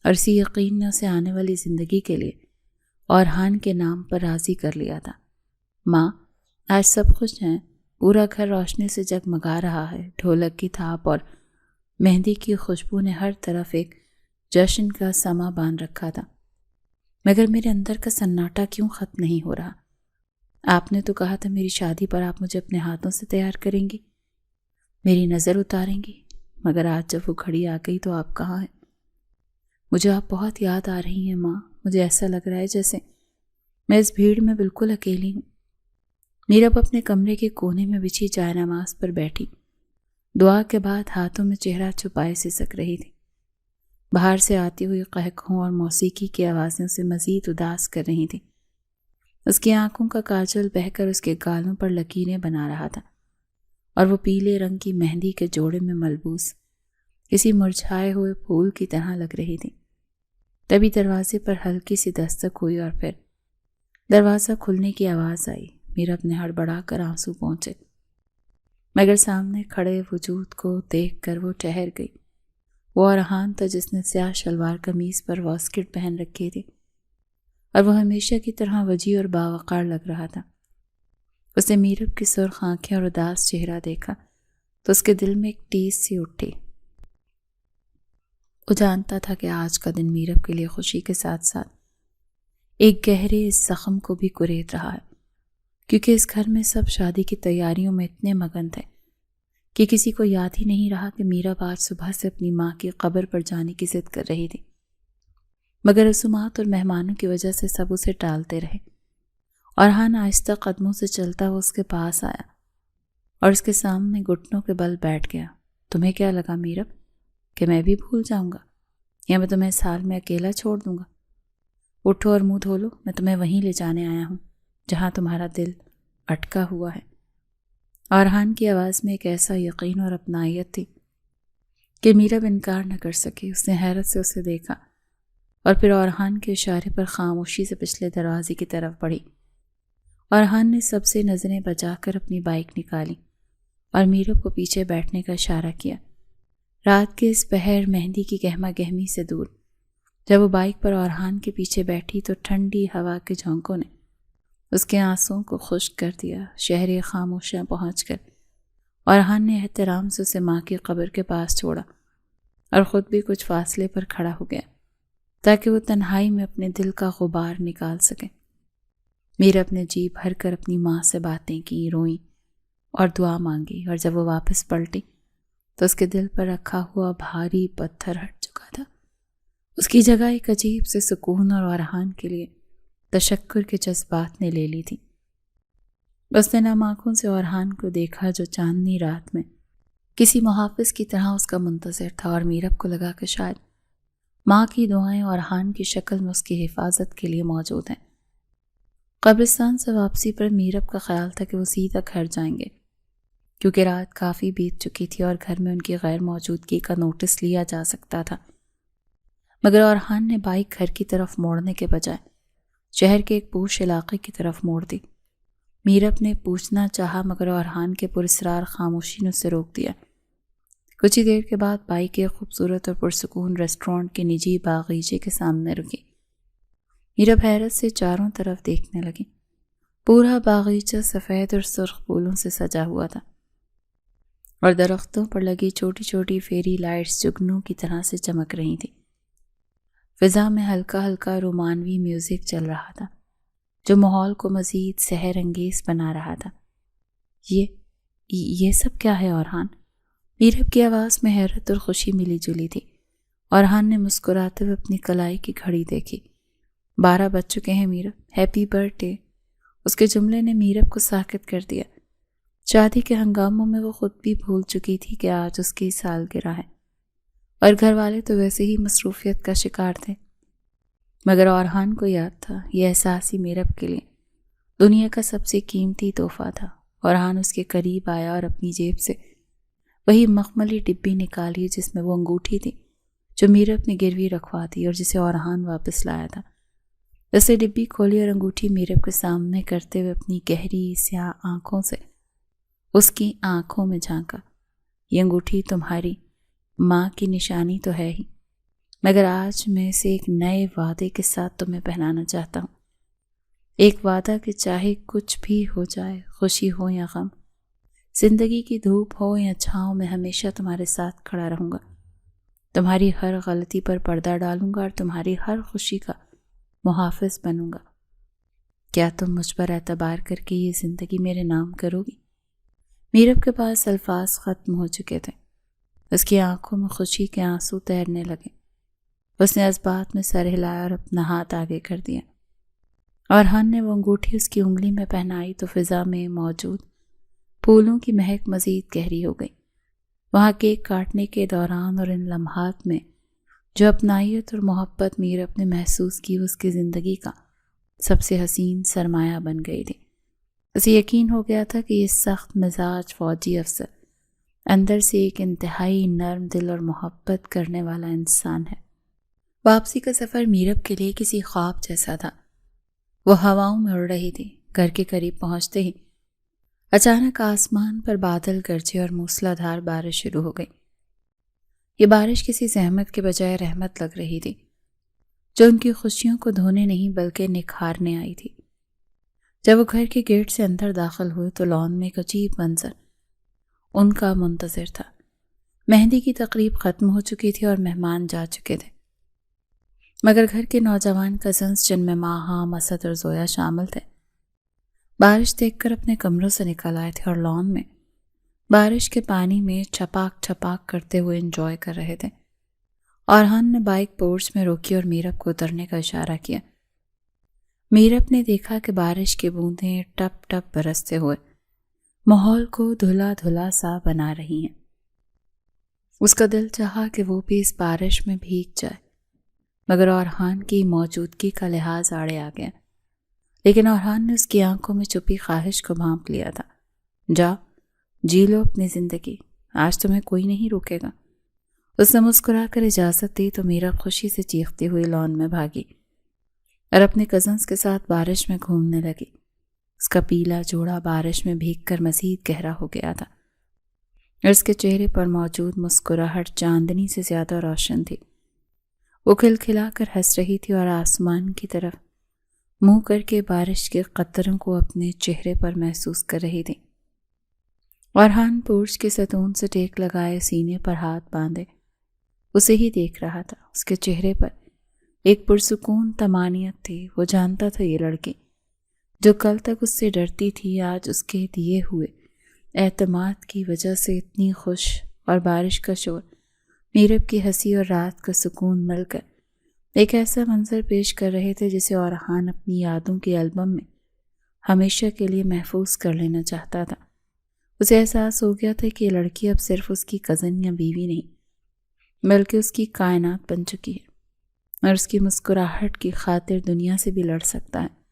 اور اسی یقین نے اسے آنے والی زندگی کے لیے اورحان کے نام پر راضی کر لیا تھا۔ ماں، آج سب خوش ہیں، پورا گھر روشنی سے جگمگا رہا ہے، ڈھولک کی تھاپ اور مہندی کی خوشبو نے ہر طرف ایک جشن کا سما باندھ رکھا تھا، مگر میرے اندر کا سناٹا کیوں ختم نہیں ہو رہا؟ آپ نے تو کہا تھا میری شادی پر آپ مجھے اپنے ہاتھوں سے تیار کریں گی، میری نظر اتاریں گی، مگر آج جب وہ گھڑی آ گئی تو آپ کہاں ہیں؟ مجھے آپ بہت یاد آ رہی ہیں ماں، مجھے ایسا لگ رہا ہے جیسے میں اس بھیڑ میں بالکل اکیلی ہوں۔ میرب اپنے کمرے کے کونے میں بچھی جائے نماز پر بیٹھی، دعا کے بعد ہاتھوں میں چہرہ چھپائے سسک رہی تھی۔ باہر سے آتی ہوئی قہقہوں اور موسیقی کی آوازیں اسے مزید اداس کر رہی تھیں۔ اس کی آنکھوں کا کاجل بہہ کر اس کے گالوں پر لکیریں بنا رہا تھا، اور وہ پیلے رنگ کی مہندی کے جوڑے میں ملبوس کسی مرجھائے ہوئے پھول کی طرح لگ رہی تھی۔ تبھی دروازے پر ہلکی سی دستک ہوئی اور پھر دروازہ کھلنے کی آواز آئی۔ میرب نے ہڑبڑا کر آنسو پہنچے، مگر سامنے کھڑے وجود کو دیکھ کر وہ ٹھہر گئی۔ وہ اورحان تھا جس نے سیاہ شلوار قمیض پر واسکٹ پہن رکھی تھی، اور وہ ہمیشہ کی طرح وجیح اور باوقار لگ رہا تھا۔ اس نے میرب کی سرخ آنکھیں اور اداس چہرہ دیکھا تو اس کے دل میں ایک ٹیس سی اٹھی۔ وہ جانتا تھا کہ آج کا دن میرب کے لیے خوشی کے ساتھ ساتھ ایک گہرے زخم کو بھی کریت رہا ہے، کیونکہ اس گھر میں سب شادی کی تیاریوں میں اتنے مگن تھے کہ کسی کو یاد ہی نہیں رہا کہ میرب آج صبح سے اپنی ماں کی قبر پر جانے کی ضد کر رہی تھی، مگر رسومات اور مہمانوں کی وجہ سے سب اسے ٹالتے رہے۔ اورحان آہستہ قدموں سے چلتا ہوا اس کے پاس آیا اور اس کے سامنے گھٹنوں کے بل بیٹھ گیا۔ تمہیں کیا لگا میرب کہ میں بھی بھول جاؤں گا، یا میں تمہیں اس حال میں اکیلا چھوڑ دوں گا؟ اٹھو اور منہ دھو لو، میں تمہیں وہیں لے جانے آیا ہوں جہاں تمہارا دل اٹکا ہوا ہے۔ اورحان کی آواز میں ایک ایسا یقین اور اپنائیت تھی کہ میرب انکار نہ کر سکی۔ اس نے حیرت سے اسے دیکھا اور پھر اورحان کے اشارے پر خاموشی سے پچھلے دروازے کی طرف بڑھی۔ اورحان نے سب سے نظریں بچا کر اپنی بائک نکالی اور میرب کو پیچھے بیٹھنے کا اشارہ کیا۔ رات کے اس پہر مہندی کی گہما گہمی سے دور جب وہ بائک پر اورحان کے پیچھے بیٹھی تو ٹھنڈی ہوا کے جھونکوں نے اس کے آنسوں کو خشک کر دیا۔ شہر خاموشیاں پہنچ کر اورحان نے احترام سے اسے ماں کی قبر کے پاس چھوڑا اور خود بھی کچھ فاصلے پر کھڑا ہو گیا تاکہ وہ تنہائی میں اپنے دل کا غبار نکال سکے۔ میرب نے جی بھر کر اپنی ماں سے باتیں کی، روئیں اور دعا مانگی، اور جب وہ واپس پلٹی تو اس کے دل پر رکھا ہوا بھاری پتھر ہٹ چکا تھا۔ اس کی جگہ ایک عجیب سے سکون اور اورحان کے لیے تشکر کے جذبات نے لے لی تھی۔ اس نے نم آنکھوں سے اورحان کو دیکھا جو چاندنی رات میں کسی محافظ کی طرح اس کا منتظر تھا، اور میرب کو لگا کہ شاید ماں کی دعائیں اورحان کی شکل میں اس کی حفاظت کے لیے موجود ہیں۔ قبرستان سے واپسی پر میرب کا خیال تھا کہ وہ سیدھا گھر جائیں گے، کیونکہ رات کافی بیت چکی تھی اور گھر میں ان کی غیر موجودگی کا نوٹس لیا جا سکتا تھا۔ مگر اورحان نے بائک گھر کی طرف موڑنے کے بجائے شہر کے ایک پوش علاقے کی طرف موڑ دی۔ میرب نے پوچھنا چاہا مگر اورحان کے پراسرار خاموشی نے اسے روک دیا۔ کچھ ہی دیر کے بعد بائک ایک خوبصورت اور پرسکون ریسٹورانٹ کے نجی باغیچے کے سامنے رکی۔ میرب حیرت سے چاروں طرف دیکھنے لگی۔ پورا باغیچہ سفید اور سرخ پھولوں سے سجا ہوا تھا، اور درختوں پر لگی چھوٹی چھوٹی فیری لائٹس جگنوں کی طرح سے چمک رہی تھی۔ فضا میں ہلکا ہلکا رومانوی میوزک چل رہا تھا جو ماحول کو مزید سحر انگیز بنا رہا تھا۔ یہ سب کیا ہے اورحان؟ میرب کی آواز میں حیرت اور خوشی ملی جلی تھی۔ اورحان نے مسکراتے ہوئے اپنی کلائی کی گھڑی دیکھی۔ 12 بج چکے ہیں میرب، ہیپی برتھ ڈے۔ اس کے جملے نے میرب کو ساکت کر دیا۔ شادی کے ہنگاموں میں وہ خود بھی بھول چکی تھی کہ آج اس کی سالگرہ ہے، اور گھر والے تو ویسے ہی مصروفیت کا شکار تھے، مگر اورحان کو یاد تھا یہ احساس ہی میرب کے لیے دنیا کا سب سے قیمتی تحفہ تھا۔ اورحان اس کے قریب آیا اور اپنی جیب سے وہی مخملی ڈبی نکالی جس میں وہ انگوٹھی تھی جو میرب نے گروی رکھوا دی اور جسے اورحان واپس لایا تھا۔ اسے ڈبی کھولی اور انگوٹھی میرب کے سامنے کرتے ہوئے اپنی گہری سیاہ آنکھوں سے اس کی آنکھوں میں جھانکا۔ یہ انگوٹھی تمہاری ماں کی نشانی تو ہے ہی، مگر آج میں اسے ایک نئے وعدے کے ساتھ تمہیں پہنانا چاہتا ہوں۔ ایک وعدہ کہ چاہے کچھ بھی ہو جائے، خوشی ہو یا غم، زندگی کی دھوپ ہو یا چھاؤں، میں ہمیشہ تمہارے ساتھ کھڑا رہوں گا۔ تمہاری ہر غلطی پر پردہ ڈالوں گا اور تمہاری ہر خوشی کا محافظ بنوں گا۔ کیا تم مجھ پر اعتبار کر کے یہ زندگی میرے نام کرو گی؟ میرب کے پاس الفاظ ختم ہو چکے تھے۔ اس کی آنکھوں میں خوشی کے آنسو تیرنے لگے۔ اس نے اس بات میں سر ہلایا اور اپنا ہاتھ آگے کر دیا۔ اورحان نے وہ انگوٹھی اس کی انگلی میں پہنائی تو فضا میں موجود پھولوں کی مہک مزید گہری ہو گئی۔ وہاں کیک کاٹنے کے دوران اور ان لمحات میں جو اپنائیت اور محبت میرب نے محسوس کی، اس کی زندگی کا سب سے حسین سرمایہ بن گئی تھی۔ اسے یقین ہو گیا تھا کہ یہ سخت مزاج فوجی افسر اندر سے ایک انتہائی نرم دل اور محبت کرنے والا انسان ہے۔ واپسی کا سفر میرب کے لیے کسی خواب جیسا تھا۔ وہ ہواؤں میں اڑ رہی تھی۔ گھر کے قریب پہنچتے ہی اچانک آسمان پر بادل گرجے اور موسلا دھار بارش شروع ہو گئی۔ یہ بارش کسی زحمت کے بجائے رحمت لگ رہی تھی، جو ان کی خوشیوں کو دھونے نہیں بلکہ نکھارنے آئی تھی۔ جب وہ گھر کے گیٹ سے اندر داخل ہوئے تو لان میں ایک عجیب منظر ان کا منتظر تھا۔ مہندی کی تقریب ختم ہو چکی تھی اور مہمان جا چکے تھے، مگر گھر کے نوجوان کزنز جن میں ماہا، مسد اور زویا شامل تھے، بارش دیکھ کر اپنے کمروں سے نکل آئے تھے اور لان میں بارش کے پانی میں چھپاک چھپاک کرتے ہوئے انجوائے کر رہے تھے۔ اورحان نے بائک پورچ میں روکی اور میرب کو اترنے کا اشارہ کیا۔ میرب نے دیکھا کہ بارش کی بوندیں ٹپ ٹپ برستے ہوئے ماحول کو دھلا دھلا سا بنا رہی ہیں۔ اس کا دل چاہا کہ وہ بھی اس بارش میں بھیگ جائے، مگر اورحان کی موجودگی کا لحاظ آڑے آ گیا۔ لیکن اورحان نے اس کی آنکھوں میں چھپی خواہش کو بھانپ لیا تھا۔ جا جی لو اپنی زندگی، آج تمہیں کوئی نہیں روکے گا۔ اس نے مسکرا کر اجازت دی تو میرب خوشی سے چیختی ہوئی لان میں بھاگی اور اپنے کزنز کے ساتھ بارش میں گھومنے لگی۔ اس کا پیلا جوڑا بارش میں بھیگ کر مزید گہرا ہو گیا تھا اور اس کے چہرے پر موجود مسکراہٹ چاندنی سے زیادہ روشن تھی۔ وہ کھلکھلا کر ہنس رہی تھی اور آسمان کی طرف منہ کر کے بارش کے قطروں کو اپنے چہرے پر محسوس کر رہی تھی۔ اورحان پورچ کے ستون سے ٹیک لگائے سینے پر ہاتھ باندھے اسے ہی دیکھ رہا تھا۔ اس کے چہرے پر ایک پرسکون طمانینت تھی۔ وہ جانتا تھا یہ لڑکی جو کل تک اس سے ڈرتی تھی، آج اس کے دیے ہوئے اعتماد کی وجہ سے اتنی خوش، اور بارش کا شور، میرب کی ہنسی اور رات کا سکون مل کر ایک ایسا منظر پیش کر رہے تھے جسے اورحان اپنی یادوں کے البم میں ہمیشہ کے لیے محفوظ کر لینا چاہتا تھا۔ اسے احساس ہو گیا تھا کہ یہ لڑکی اب صرف اس کی کزن یا بیوی نہیں، بلکہ اس کی کائنات بن چکی ہے اور اس کی مسکراہٹ کی خاطر دنیا سے بھی لڑ سکتا ہے۔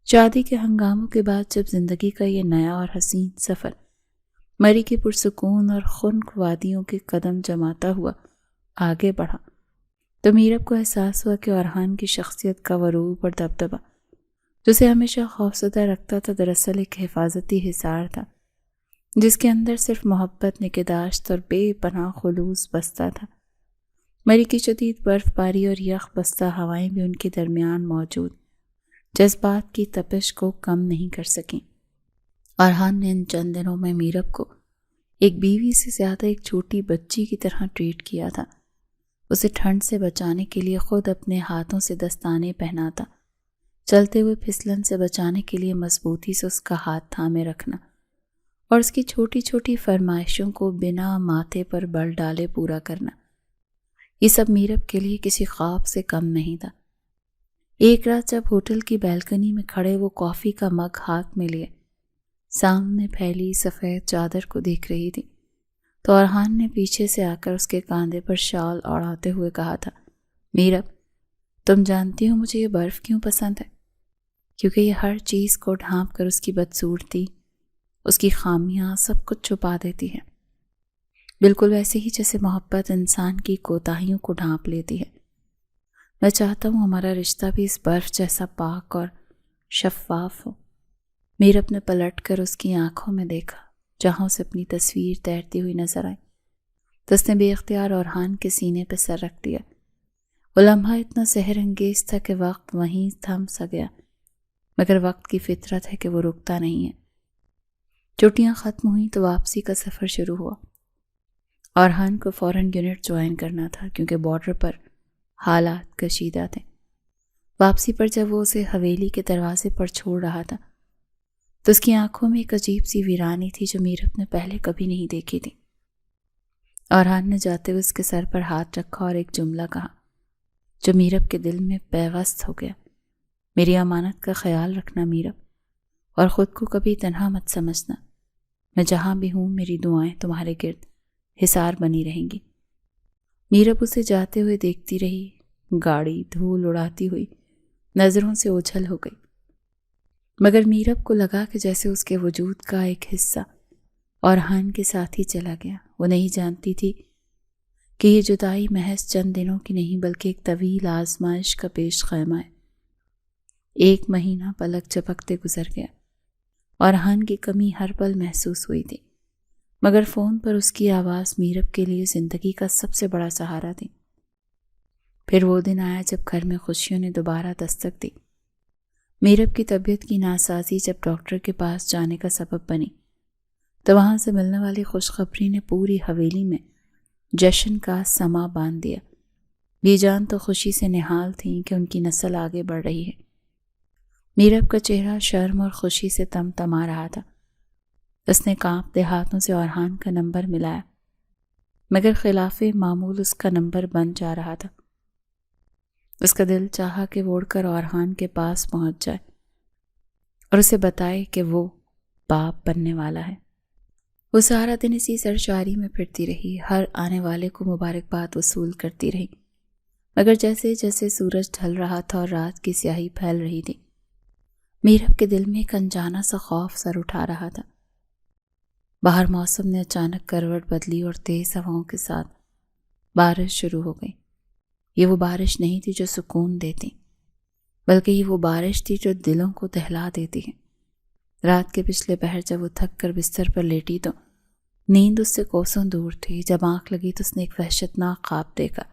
شادی کے ہنگاموں کے بعد جب زندگی کا یہ نیا اور حسین سفر مری کی پرسکون اور خنک وادیوں کے قدم جماتا ہوا آگے بڑھا تو میرب کو احساس ہوا کہ اورحان کی شخصیت کا غروب اور دبدبا جسے ہمیشہ خوفزدہ رکھتا تھا، دراصل ایک حفاظتی حصار تھا جس کے اندر صرف محبت، نگہداشت اور بے پناہ خلوص بستا تھا۔ مری کی شدید برف باری اور یخ بستہ ہوائیں بھی ان کے درمیان موجود جذبات کی تپش کو کم نہیں کر سکیں۔ اورحان نے ان چند دنوں میں میرب کو ایک بیوی سے زیادہ ایک چھوٹی بچی کی طرح ٹریٹ کیا تھا۔ اسے ٹھنڈ سے بچانے کے لیے خود اپنے ہاتھوں سے دستانے پہناتا، چلتے ہوئے پھسلن سے بچانے کے لیے مضبوطی سے اس کا ہاتھ تھامے رکھنا اور اس کی چھوٹی چھوٹی فرمائشوں کو بنا ماتھے پر بل ڈالے پورا کرنا، یہ سب میرب کے لیے کسی خواب سے کم نہیں تھا۔ ایک رات جب ہوٹل کی بیلکنی میں کھڑے وہ کافی کا مگ ہاتھ میں لیے سامنے پھیلی سفید چادر کو دیکھ رہی تھی تو اورحان نے پیچھے سے آ کر اس کے کاندھے پر شال اوڑھاتے ہوئے کہا تھا، میرب تم جانتی ہو مجھے یہ برف کیوں پسند ہے؟ کیونکہ یہ ہر چیز کو ڈھانپ کر اس کی بدصورتی، اس کی خامیاں سب کچھ چھپا دیتی ہے۔ بالکل ویسے ہی جیسے محبت انسان کی کوتاہیوں کو ڈھانپ لیتی ہے۔ میں چاہتا ہوں ہمارا رشتہ بھی اس برف جیسا پاک اور شفاف ہو۔ میرب نے پلٹ کر اس کی آنکھوں میں دیکھا جہاں اسے اپنی تصویر تیرتی ہوئی نظر آئی، تو اس نے بے اختیار اورحان کے سینے پہ سر رکھ دیا۔ وہ لمحہ اتنا سحر انگیز تھا کہ وقت وہیں تھم سا گیا، مگر وقت کی فطرت ہے کہ وہ رکتا نہیں ہے۔ چھٹیاں ختم ہوئیں تو واپسی کا سفر شروع ہوا۔ اورحان کو فوراً یونٹ جوائن کرنا تھا کیونکہ بارڈر پر حالات کشیدہ تھے۔ واپسی پر جب وہ اسے حویلی کے دروازے پر چھوڑ رہا تھا تو اس کی آنکھوں میں ایک عجیب سی ویرانی تھی جو میرب نے پہلے کبھی نہیں دیکھی تھی۔ اورحان نے جاتے ہوئے اس کے سر پر ہاتھ رکھا اور ایک جملہ کہا جو میرب کے دل میں پیوست ہو گیا۔ میری امانت کا خیال رکھنا میرب، اور خود کو کبھی تنہا مت سمجھنا۔ میں جہاں بھی ہوں میری دعائیں تمہارے گرد حصار بنی رہیں گی۔ میرب اسے جاتے ہوئے دیکھتی رہی۔ گاڑی دھول اڑاتی ہوئی نظروں سے اوجھل ہو گئی، مگر میرب کو لگا کہ جیسے اس کے وجود کا ایک حصہ اورحان کے ساتھ ہی چلا گیا۔ وہ نہیں جانتی تھی کہ یہ جدائی محض چند دنوں کی نہیں بلکہ ایک طویل آزمائش کا پیش خیمہ ہے۔ 1 مہینہ پلک جھپکتے گزر گیا۔ اورحان کی کمی ہر پل محسوس ہوئی تھی، مگر فون پر اس کی آواز میرب کے لیے زندگی کا سب سے بڑا سہارا تھی۔ پھر وہ دن آیا جب گھر میں خوشیوں نے دوبارہ دستک دی۔ میرب کی طبیعت کی ناسازی جب ڈاکٹر کے پاس جانے کا سبب بنی تو وہاں سے ملنے والی خوشخبری نے پوری حویلی میں جشن کا سما باندھ دیا۔ بی جان تو خوشی سے نہال تھیں کہ ان کی نسل آگے بڑھ رہی ہے۔ میرب کا چہرہ شرم اور خوشی سے تمتما رہا تھا۔ اس نے کانپتے ہاتھوں سے اورحان کا نمبر ملایا، مگر خلاف معمول اس کا نمبر بند جا رہا تھا۔ اس کا دل چاہا کہ وہ اڑ کر اورحان کے پاس پہنچ جائے اور اسے بتائے کہ وہ باپ بننے والا ہے۔ وہ سارا دن اسی سرشاری میں پھرتی رہی، ہر آنے والے کو مبارکباد وصول کرتی رہی، مگر جیسے جیسے سورج ڈھل رہا تھا اور رات کی سیاہی پھیل رہی تھی، میرب کے دل میں ایک انجانا سا خوف سر اٹھا رہا تھا۔ باہر موسم نے اچانک کروٹ بدلی اور تیز ہواؤں کے ساتھ بارش شروع ہو گئی۔ یہ وہ بارش نہیں تھی جو سکون دیتی، بلکہ یہ وہ بارش تھی جو دلوں کو دہلا دیتی ہے۔ رات کے پچھلے پہر جب وہ تھک کر بستر پر لیٹی تو نیند اس سے کوسوں دور تھی۔ جب آنکھ لگی تو اس نے ایک وحشتناک خواب دیکھا۔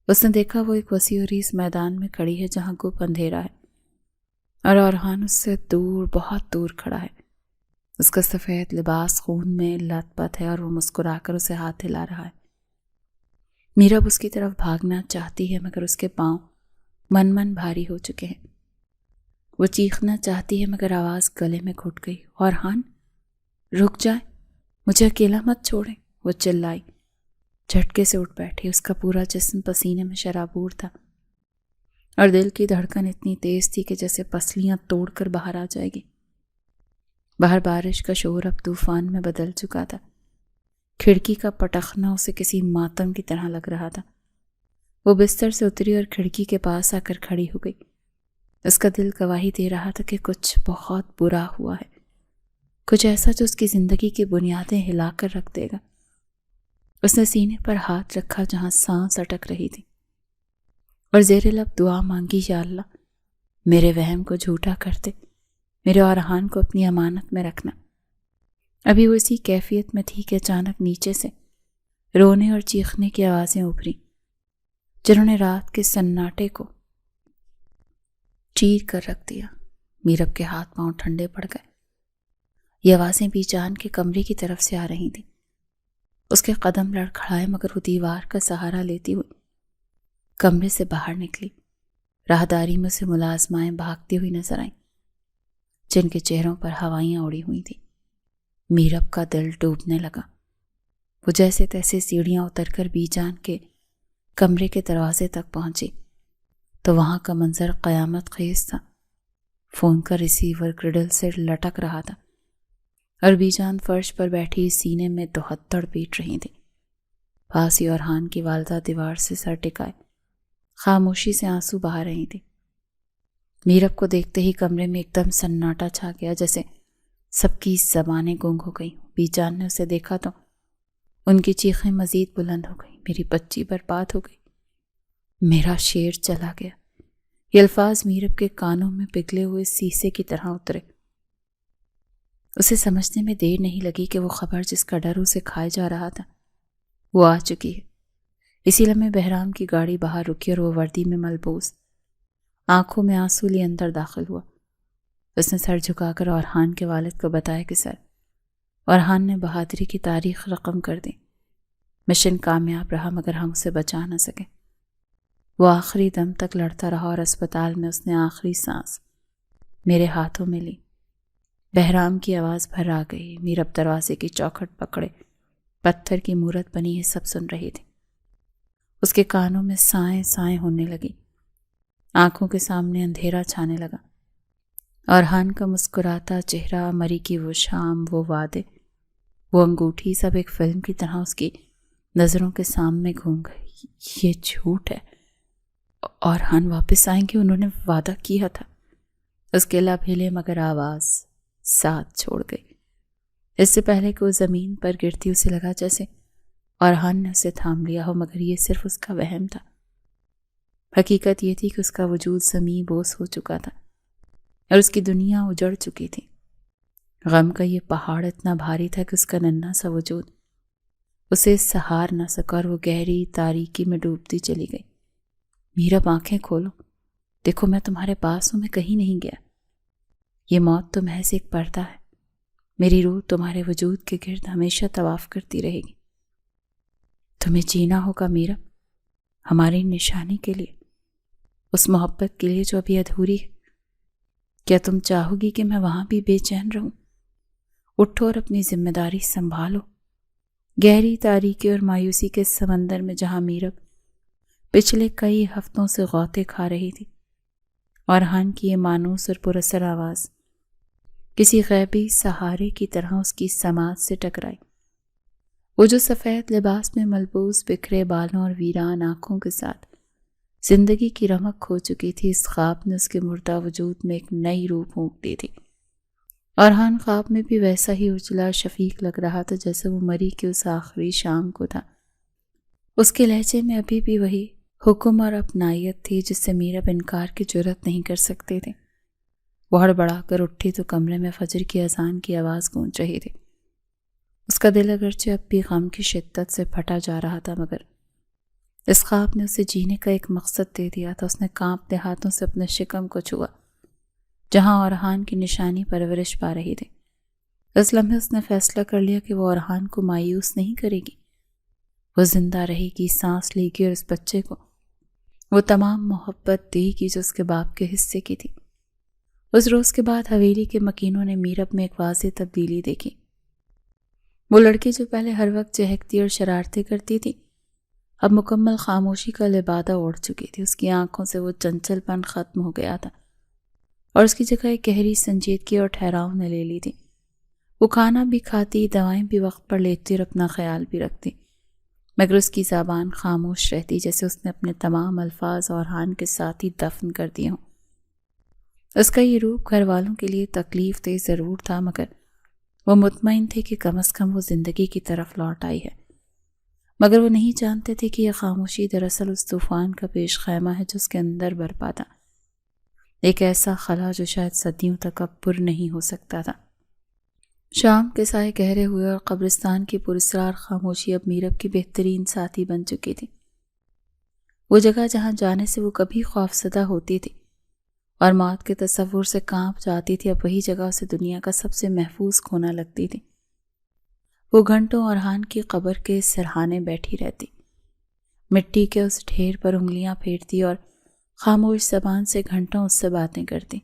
اس نے دیکھا وہ ایک وسیع و ریز میدان میں کھڑی ہے جہاں گپ اندھیرا ہے، اور اورحان اس سے دور، بہت دور کھڑا ہے۔ اس کا سفید لباس خون میں لت پت ہے اور وہ مسکرا کر اسے ہاتھ ہلا رہا ہے۔ میرب اس کی طرف بھاگنا چاہتی ہے مگر اس کے پاؤں من بھاری ہو چکے ہیں۔ وہ چیخنا چاہتی ہے مگر آواز گلے میں گھٹ گئی۔ اورحان رک جائیں، مجھے اکیلا مت چھوڑیں، وہ چلائی۔ جھٹکے سے اٹھ بیٹھی، اس کا پورا جسم پسینے میں شرابور تھا اور دل کی دھڑکن اتنی تیز تھی کہ جیسے پسلیاں توڑ کر باہر آ جائے گی۔ باہر بارش کا شور اب طوفان میں بدل چکا تھا۔ کھڑکی کا پٹخنا اسے کسی ماتم کی طرح لگ رہا تھا۔ وہ بستر سے اتری اور کھڑکی کے پاس آ کر کھڑی ہو گئی۔ اس کا دل گواہی دے رہا تھا کہ کچھ بہت برا ہوا ہے، کچھ ایسا جو اس کی زندگی کی بنیادیں ہلا کر رکھ دے گا۔ اس نے سینے پر ہاتھ رکھا جہاں سانس اٹک رہی تھی اور زیر لب دعا مانگی، یا اللہ میرے وہم کو جھوٹا کر دے، میرے اورحان کو اپنی امانت میں رکھنا۔ ابھی وہ اسی کیفیت میں تھی کہ اچانک نیچے سے رونے اور چیخنے کی آوازیں ابھری جنہوں نے رات کے سناٹے کو چیر کر رکھ دیا۔ میرب کے ہاتھ پاؤں ٹھنڈے پڑ گئے۔ یہ آوازیں بی جان کے کمرے کی طرف سے آ رہی تھیں۔ اس کے قدم لڑکھڑائے مگر وہ دیوار کا سہارا لیتی ہوئی کمرے سے باہر نکلی۔ راہداری میں اسے ملازمائیں بھاگتی ہوئی نظر آئیں جن کے چہروں پر ہوائیاں اڑی ہوئی تھیں۔ میرب کا دل ڈوبنے لگا۔ وہ جیسے تیسے سیڑھیاں اتر کر بی جان کے کمرے کے دروازے تک پہنچی تو وہاں کا منظر قیامت خیز تھا۔ فون کا ریسیور گرڈل سے لٹک رہا تھا اور بی جان فرش پر بیٹھی سینے میں دہتڑ پیٹ رہی تھی۔ پاس ہی اورحان کی والدہ دیوار سے سر ٹکائے خاموشی سے آنسو بہا رہی تھی۔ میرب کو دیکھتے ہی کمرے میں ایک دم سناٹا چھا گیا، جیسے سب کی زبانیں گونگ ہو گئیں۔ بی جان نے اسے دیکھا تو ان کی چیخیں مزید بلند ہو گئیں۔ میری بچی برباد ہو گئی، میرا شیر چلا گیا۔ یہ الفاظ میرب کے کانوں میں پگھلے ہوئے سیسے کی طرح اترے۔ اسے سمجھنے میں دیر نہیں لگی کہ وہ خبر جس کا ڈر اسے کھائے جا رہا تھا وہ آ چکی ہے۔ اسی لمحے بہرام کی گاڑی باہر رکی اور وہ وردی میں ملبوس آنکھوں میں آنسو لیے اندر داخل ہوا۔ اس نے سر جھکا کر اورحان کے والد کو بتایا کہ سر، اورحان نے بہادری کی تاریخ رقم کر دی۔ مشن کامیاب رہا مگر ہم اسے بچا نہ سکے۔ وہ آخری دم تک لڑتا رہا اور اسپتال میں اس نے آخری سانس میرے ہاتھوں میں لی۔ بہرام کی آواز بھر آ گئی۔ میرب دروازے کی چوکھٹ پکڑے پتھر کی مورت بنی ہے سب سن رہی تھی۔ اس کے کانوں میں سائیں سائیں ہونے لگی، آنکھوں کے سامنے اندھیرا چھانے لگا۔ اورحان کا مسکراتا چہرہ، مری کی وہ شام، وہ وعدے، وہ انگوٹھی، سب ایک فلم کی طرح اس کی نظروں کے سامنے گھوم گئے۔ یہ جھوٹ ہے، اورحان واپس آئیں گے، انہوں نے وعدہ کیا تھا۔ اس کے لب ہلے مگر آواز ساتھ چھوڑ گئی۔ اس سے پہلے کہ وہ زمین پر گرتی اسے لگا جیسے اورحان نے اسے تھام لیا ہو، مگر یہ صرف اس کا وہم تھا۔ حقیقت یہ تھی کہ اس کا وجود زمیں بوس ہو چکا تھا اور اس کی دنیا اجڑ چکی تھی۔ غم کا یہ پہاڑ اتنا بھاری تھا کہ اس کا ننھا سا وجود اسے سہار نہ سکا اور وہ گہری تاریکی میں ڈوبتی چلی گئی۔ میرب آنکھیں کھولو، دیکھو میں تمہارے پاس ہوں، میں کہیں نہیں گیا۔ یہ موت تو محض ایک پردہ ہے، میری روح تمہارے وجود کے گرد ہمیشہ طواف کرتی رہے گی۔ تمہیں جینا ہوگا میرب، ہماری نشانی کے لیے، اس محبت کے لیے جو ابھی ادھوری ہے۔ کیا تم چاہو گی کہ میں وہاں بھی بے چین رہوں؟ اٹھو اور اپنی ذمہ داری سنبھالو۔ گہری تاریکی اور مایوسی کے سمندر میں جہاں میرب پچھلے کئی ہفتوں سے غوطے کھا رہی تھی، اورحان کی یہ مانوس اور پراثر آواز کسی غیبی سہارے کی طرح اس کی سماعت سے ٹکرائی۔ وہ جو سفید لباس میں ملبوس بکھرے بالوں اور ویران آنکھوں کے ساتھ زندگی کی رمق کھو چکی تھی، اس خواب نے اس کے مردہ وجود میں ایک نئی روح پھونک دی تھی۔ اورحان خواب میں بھی ویسا ہی اجلا شفیق لگ رہا تھا جیسے وہ مری کی اس آخری شام کو تھا۔ اس کے لہجے میں ابھی بھی وہی حکم اور اپنائیت تھی جس سے میرب انکار کی جرات نہیں کر سکتے تھے۔ وہ ہڑبڑا کر اٹھی تو کمرے میں فجر کی اذان کی آواز گونج رہی تھی۔ اس کا دل اگرچہ اب بھی غم کی شدت سے پھٹا جا رہا تھا مگر اس خواب نے اسے جینے کا ایک مقصد دے دیا تھا۔ اس نے کانپتے ہاتھوں سے اپنے شکم کو چھوا جہاں اورحان کی نشانی پرورش پا رہی تھی۔ اس لمحے اس نے فیصلہ کر لیا کہ وہ اورحان کو مایوس نہیں کرے گی، وہ زندہ رہے گی، سانس لے گی اور اس بچے کو وہ تمام محبت دے گی جو اس کے باپ کے حصے کی تھی۔ اس روز کے بعد حویلی کے مکینوں نے میرب میں ایک واضح تبدیلی دیکھی۔ وہ لڑکی جو پہلے ہر وقت چہکتی اور شرارتیں کرتی تھی اب مکمل خاموشی کا لبادہ اوڑھ چکی تھی۔ اس کی آنکھوں سے وہ چنچل پن ختم ہو گیا تھا اور اس کی جگہ ایک گہری سنجیدگی اور ٹھہراؤ نے لے لی تھی۔ وہ کھانا بھی کھاتی، دوائیں بھی وقت پر لیتی اور اپنا خیال بھی رکھتی، مگر اس کی زبان خاموش رہتی جیسے اس نے اپنے تمام الفاظ اورحان کے ساتھ ہی دفن کر دیے ہوں۔ اس کا یہ روپ گھر والوں کے لیے تکلیف دہ ضرور تھا مگر وہ مطمئن تھے کہ کم از کم وہ زندگی کی طرف لوٹ آئی ہے۔ مگر وہ نہیں جانتے تھے کہ یہ خاموشی دراصل اس طوفان کا پیش خیمہ ہے جو اس کے اندر برپا تھا، ایک ایسا خلا جو شاید صدیوں تک اب پر نہیں ہو سکتا تھا۔ شام کے سائے گہرے ہوئے اور قبرستان کی پراسرار خاموشی اب میرب کی بہترین ساتھی بن چکی تھی۔ وہ جگہ جہاں جانے سے وہ کبھی خوفزدہ ہوتی تھی اور موت کے تصور سے کانپ جاتی تھی، اب وہی جگہ اسے دنیا کا سب سے محفوظ کونا لگتی تھی۔ وہ گھنٹوں اورحان کی قبر کے سرہانے بیٹھی رہتی، مٹی کے اس ڈھیر پر انگلیاں پھیرتی اور خاموش زبان سے گھنٹوں اس سے باتیں کرتی۔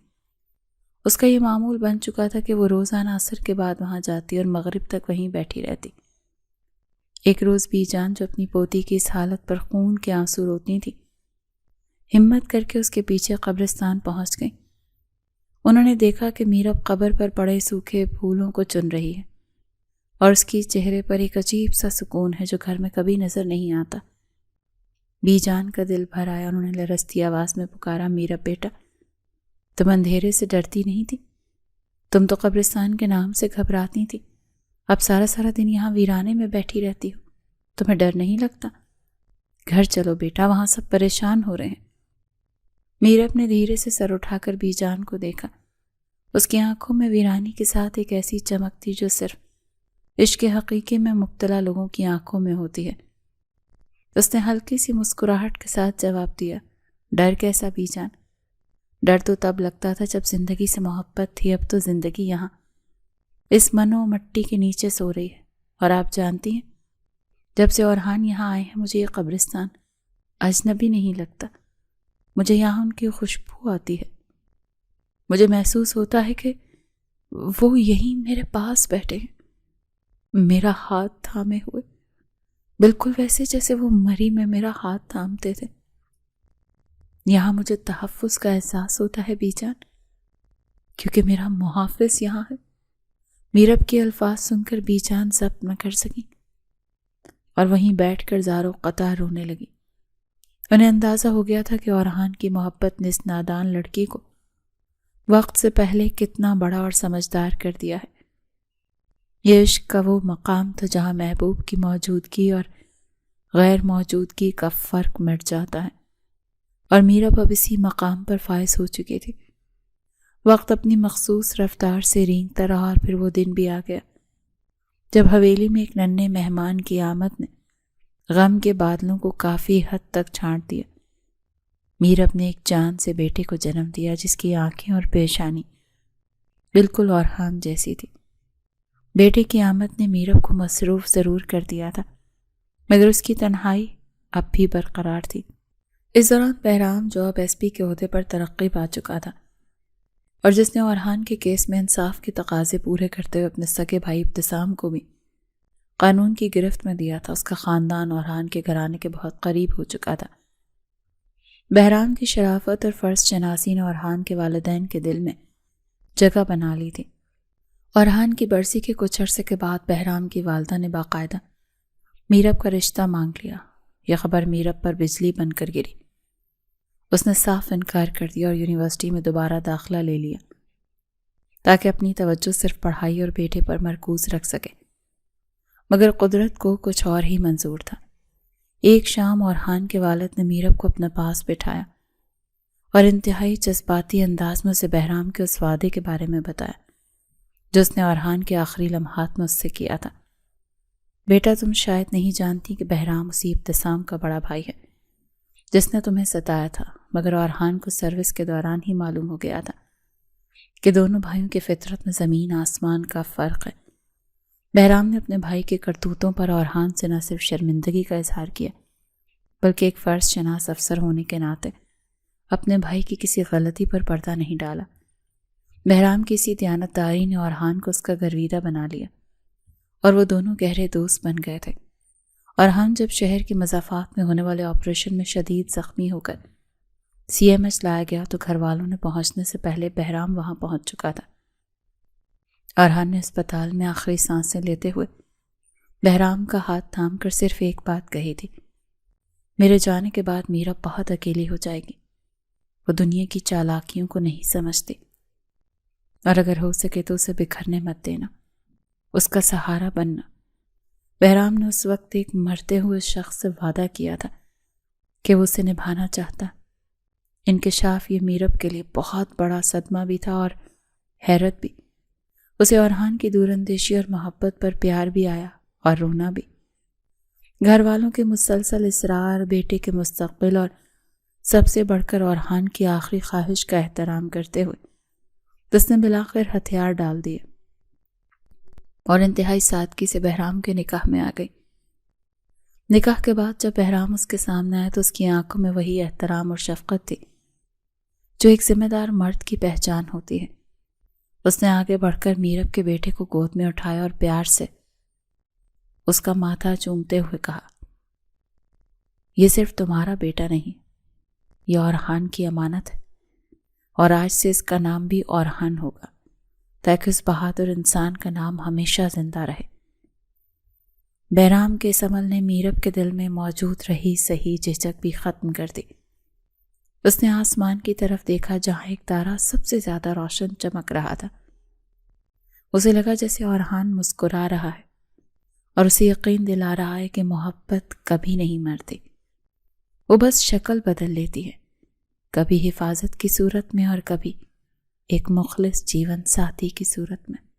اس کا یہ معمول بن چکا تھا کہ وہ روزانہ عصر کے بعد وہاں جاتی اور مغرب تک وہیں بیٹھی رہتی۔ ایک روز بی جان جو اپنی پوتی کی اس حالت پر خون کے آنسو روتی تھی، ہمت کر کے اس کے پیچھے قبرستان پہنچ گئیں۔ انہوں نے دیکھا کہ میرب قبر پر پڑے سوکھے پھولوں کو چن رہی ہے اور اس کی چہرے پر ایک عجیب سا سکون ہے جو گھر میں کبھی نظر نہیں آتا۔ بی جان کا دل بھر آیا، انہوں نے لرزتی آواز میں پکارا، میرب بیٹا، تم اندھیرے سے ڈرتی نہیں تھی؟ تم تو قبرستان کے نام سے گھبراتی تھی، اب سارا دن یہاں ویرانے میں بیٹھی رہتی ہو۔ تمہیں ڈر نہیں لگتا؟ گھر چلو بیٹا، وہاں سب پریشان ہو رہے ہیں۔ میرب نے دھیرے سے سر اٹھا کر بی جان کو دیکھا۔ اس کی آنکھوں میں ویرانی کے ساتھ ایک ایسی چمک تھی جو صرف عشق حقیقی میں مبتلا لوگوں کی آنکھوں میں ہوتی ہے۔ اس نے ہلکی سی مسکراہٹ کے ساتھ جواب دیا، ڈر کیسا بی جان؟ ڈر تو تب لگتا تھا جب زندگی سے محبت تھی، اب تو زندگی یہاں اس منو مٹی کے نیچے سو رہی ہے۔ اور آپ جانتی ہیں، جب سے اورحان یہاں آئے ہیں مجھے یہ قبرستان اجنبی نہیں لگتا۔ مجھے یہاں ان کی خوشبو آتی ہے، مجھے محسوس ہوتا ہے کہ وہ یہیں میرے پاس بیٹھے ہیں، میرا ہاتھ تھامے ہوئے، بالکل ویسے جیسے وہ مری میں میرا ہاتھ تھامتے تھے۔ یہاں مجھے تحفظ کا احساس ہوتا ہے بی جان، کیونکہ میرا محافظ یہاں ہے۔ میرب کے الفاظ سن کر بی جان ضبط نہ کر سکی اور وہیں بیٹھ کر زاروں قطع رونے لگی۔ انہیں اندازہ ہو گیا تھا کہ اورحان کی محبت نے اس نادان لڑکی کو وقت سے پہلے کتنا بڑا اور سمجھدار کر دیا ہے۔ یہ عشق کا وہ مقام تھا جہاں محبوب کی موجودگی اور غیر موجودگی کا فرق مٹ جاتا ہے، اور میرب اب اسی مقام پر فائز ہو چکی تھی۔ وقت اپنی مخصوص رفتار سے رینگتا رہا اور پھر وہ دن بھی آ گیا جب حویلی میں ایک ننھے مہمان کی آمد نے غم کے بادلوں کو کافی حد تک چھانٹ دیا۔ میرب نے ایک چاند سے بیٹے کو جنم دیا جس کی آنکھیں اور پیشانی بالکل اورحان جیسی تھی۔ بیٹے کی آمد نے میرب کو مصروف ضرور کر دیا تھا، مگر اس کی تنہائی اب بھی برقرار تھی۔ اس دوران بہرام، جو اب ایس پی کے عہدے پر ترقی پا چکا تھا اور جس نے اورحان کے کیس میں انصاف کے تقاضے پورے کرتے ہوئے اپنے سگے بھائی ابتسام کو بھی قانون کی گرفت میں دیا تھا، اس کا خاندان اورحان کے گھرانے کے بہت قریب ہو چکا تھا۔ بہرام کی شرافت اور فرض شناسی نے اورحان کے والدین کے دل میں جگہ بنا لی تھی۔ اورحان کی برسی کے کچھ عرصے کے بعد بہرام کی والدہ نے باقاعدہ میرب کا رشتہ مانگ لیا۔ یہ خبر میرب پر بجلی بن کر گری۔ اس نے صاف انکار کر دیا اور یونیورسٹی میں دوبارہ داخلہ لے لیا تاکہ اپنی توجہ صرف پڑھائی اور بیٹے پر مرکوز رکھ سکے، مگر قدرت کو کچھ اور ہی منظور تھا۔ ایک شام اورحان کے والد نے میرب کو اپنے پاس بٹھایا اور انتہائی جذباتی انداز میں اسے بہرام کے اس وعدے کے بارے میں بتایا جو اس نے اورحان کے آخری لمحات میں اس سے کیا تھا۔ بیٹا، تم شاید نہیں جانتی کہ بہرام اسی ابتسام کا بڑا بھائی ہے جس نے تمہیں ستایا تھا، مگر اورحان کو سروس کے دوران ہی معلوم ہو گیا تھا کہ دونوں بھائیوں کی فطرت میں زمین آسمان کا فرق ہے۔ بہرام نے اپنے بھائی کے کرتوتوں پر اورحان سے نہ صرف شرمندگی کا اظہار کیا بلکہ ایک فرض شناس افسر ہونے کے ناطے اپنے بھائی کی کسی غلطی پر پردہ نہیں ڈالا۔ بہرام کی اسی دیانتداری نے اورحان کو اس کا گرویدہ بنا لیا اور وہ دونوں گہرے دوست بن گئے تھے۔ اورحان جب شہر کے مضافات میں ہونے والے آپریشن میں شدید زخمی ہو کر CMH لایا گیا تو گھر والوں نے پہنچنے سے پہلے بہرام وہاں پہنچ چکا تھا۔ اورحان نے اسپتال میں آخری سانسیں لیتے ہوئے بہرام کا ہاتھ تھام کر صرف ایک بات کہی تھی، میرے جانے کے بعد میرا بہت اکیلی ہو جائے گی، وہ دنیا کی چالاکیوں کو نہیں سمجھتی، اور اگر ہو سکے تو اسے بکھرنے مت دینا، اس کا سہارا بننا۔ بہرام نے اس وقت ایک مرتے ہوئے شخص سے وعدہ کیا تھا کہ وہ اسے نبھانا چاہتا۔ انکشاف یہ میرب کے لیے بہت بڑا صدمہ بھی تھا اور حیرت بھی۔ اسے اورحان کی دور اندیشی اور محبت پر پیار بھی آیا اور رونا بھی۔ گھر والوں کے مسلسل اصرار، بیٹے کے مستقبل اور سب سے بڑھ کر اورحان کی آخری خواہش کا احترام کرتے ہوئے اس نے بلاخر ہتھیار ڈال دیے اور انتہائی سادگی سے بہرام کے نکاح میں آ گئی۔ نکاح کے بعد جب بہرام اس کے سامنے آیا تو اس کی آنکھوں میں وہی احترام اور شفقت تھی جو ایک ذمہ دار مرد کی پہچان ہوتی ہے۔ اس نے آگے بڑھ کر میرب کے بیٹے کو گود میں اٹھایا اور پیار سے اس کا ماتھا چومتے ہوئے کہا، یہ صرف تمہارا بیٹا نہیں، یہ اورحان کی امانت ہے، اور آج سے اس کا نام بھی اورحان ہوگا تاکہ اس بہادر انسان کا نام ہمیشہ زندہ رہے۔ بہرام کے اس عمل نے میرب کے دل میں موجود رہی صحیح جھجک بھی ختم کر دی۔ اس نے آسمان کی طرف دیکھا جہاں ایک تارا سب سے زیادہ روشن چمک رہا تھا۔ اسے لگا جیسے اورحان مسکرا رہا ہے اور اسے یقین دلا رہا ہے کہ محبت کبھی نہیں مرتی، وہ بس شکل بدل لیتی ہے، کبھی حفاظت کی صورت میں اور کبھی ایک مخلص جیون ساتھی کی صورت میں۔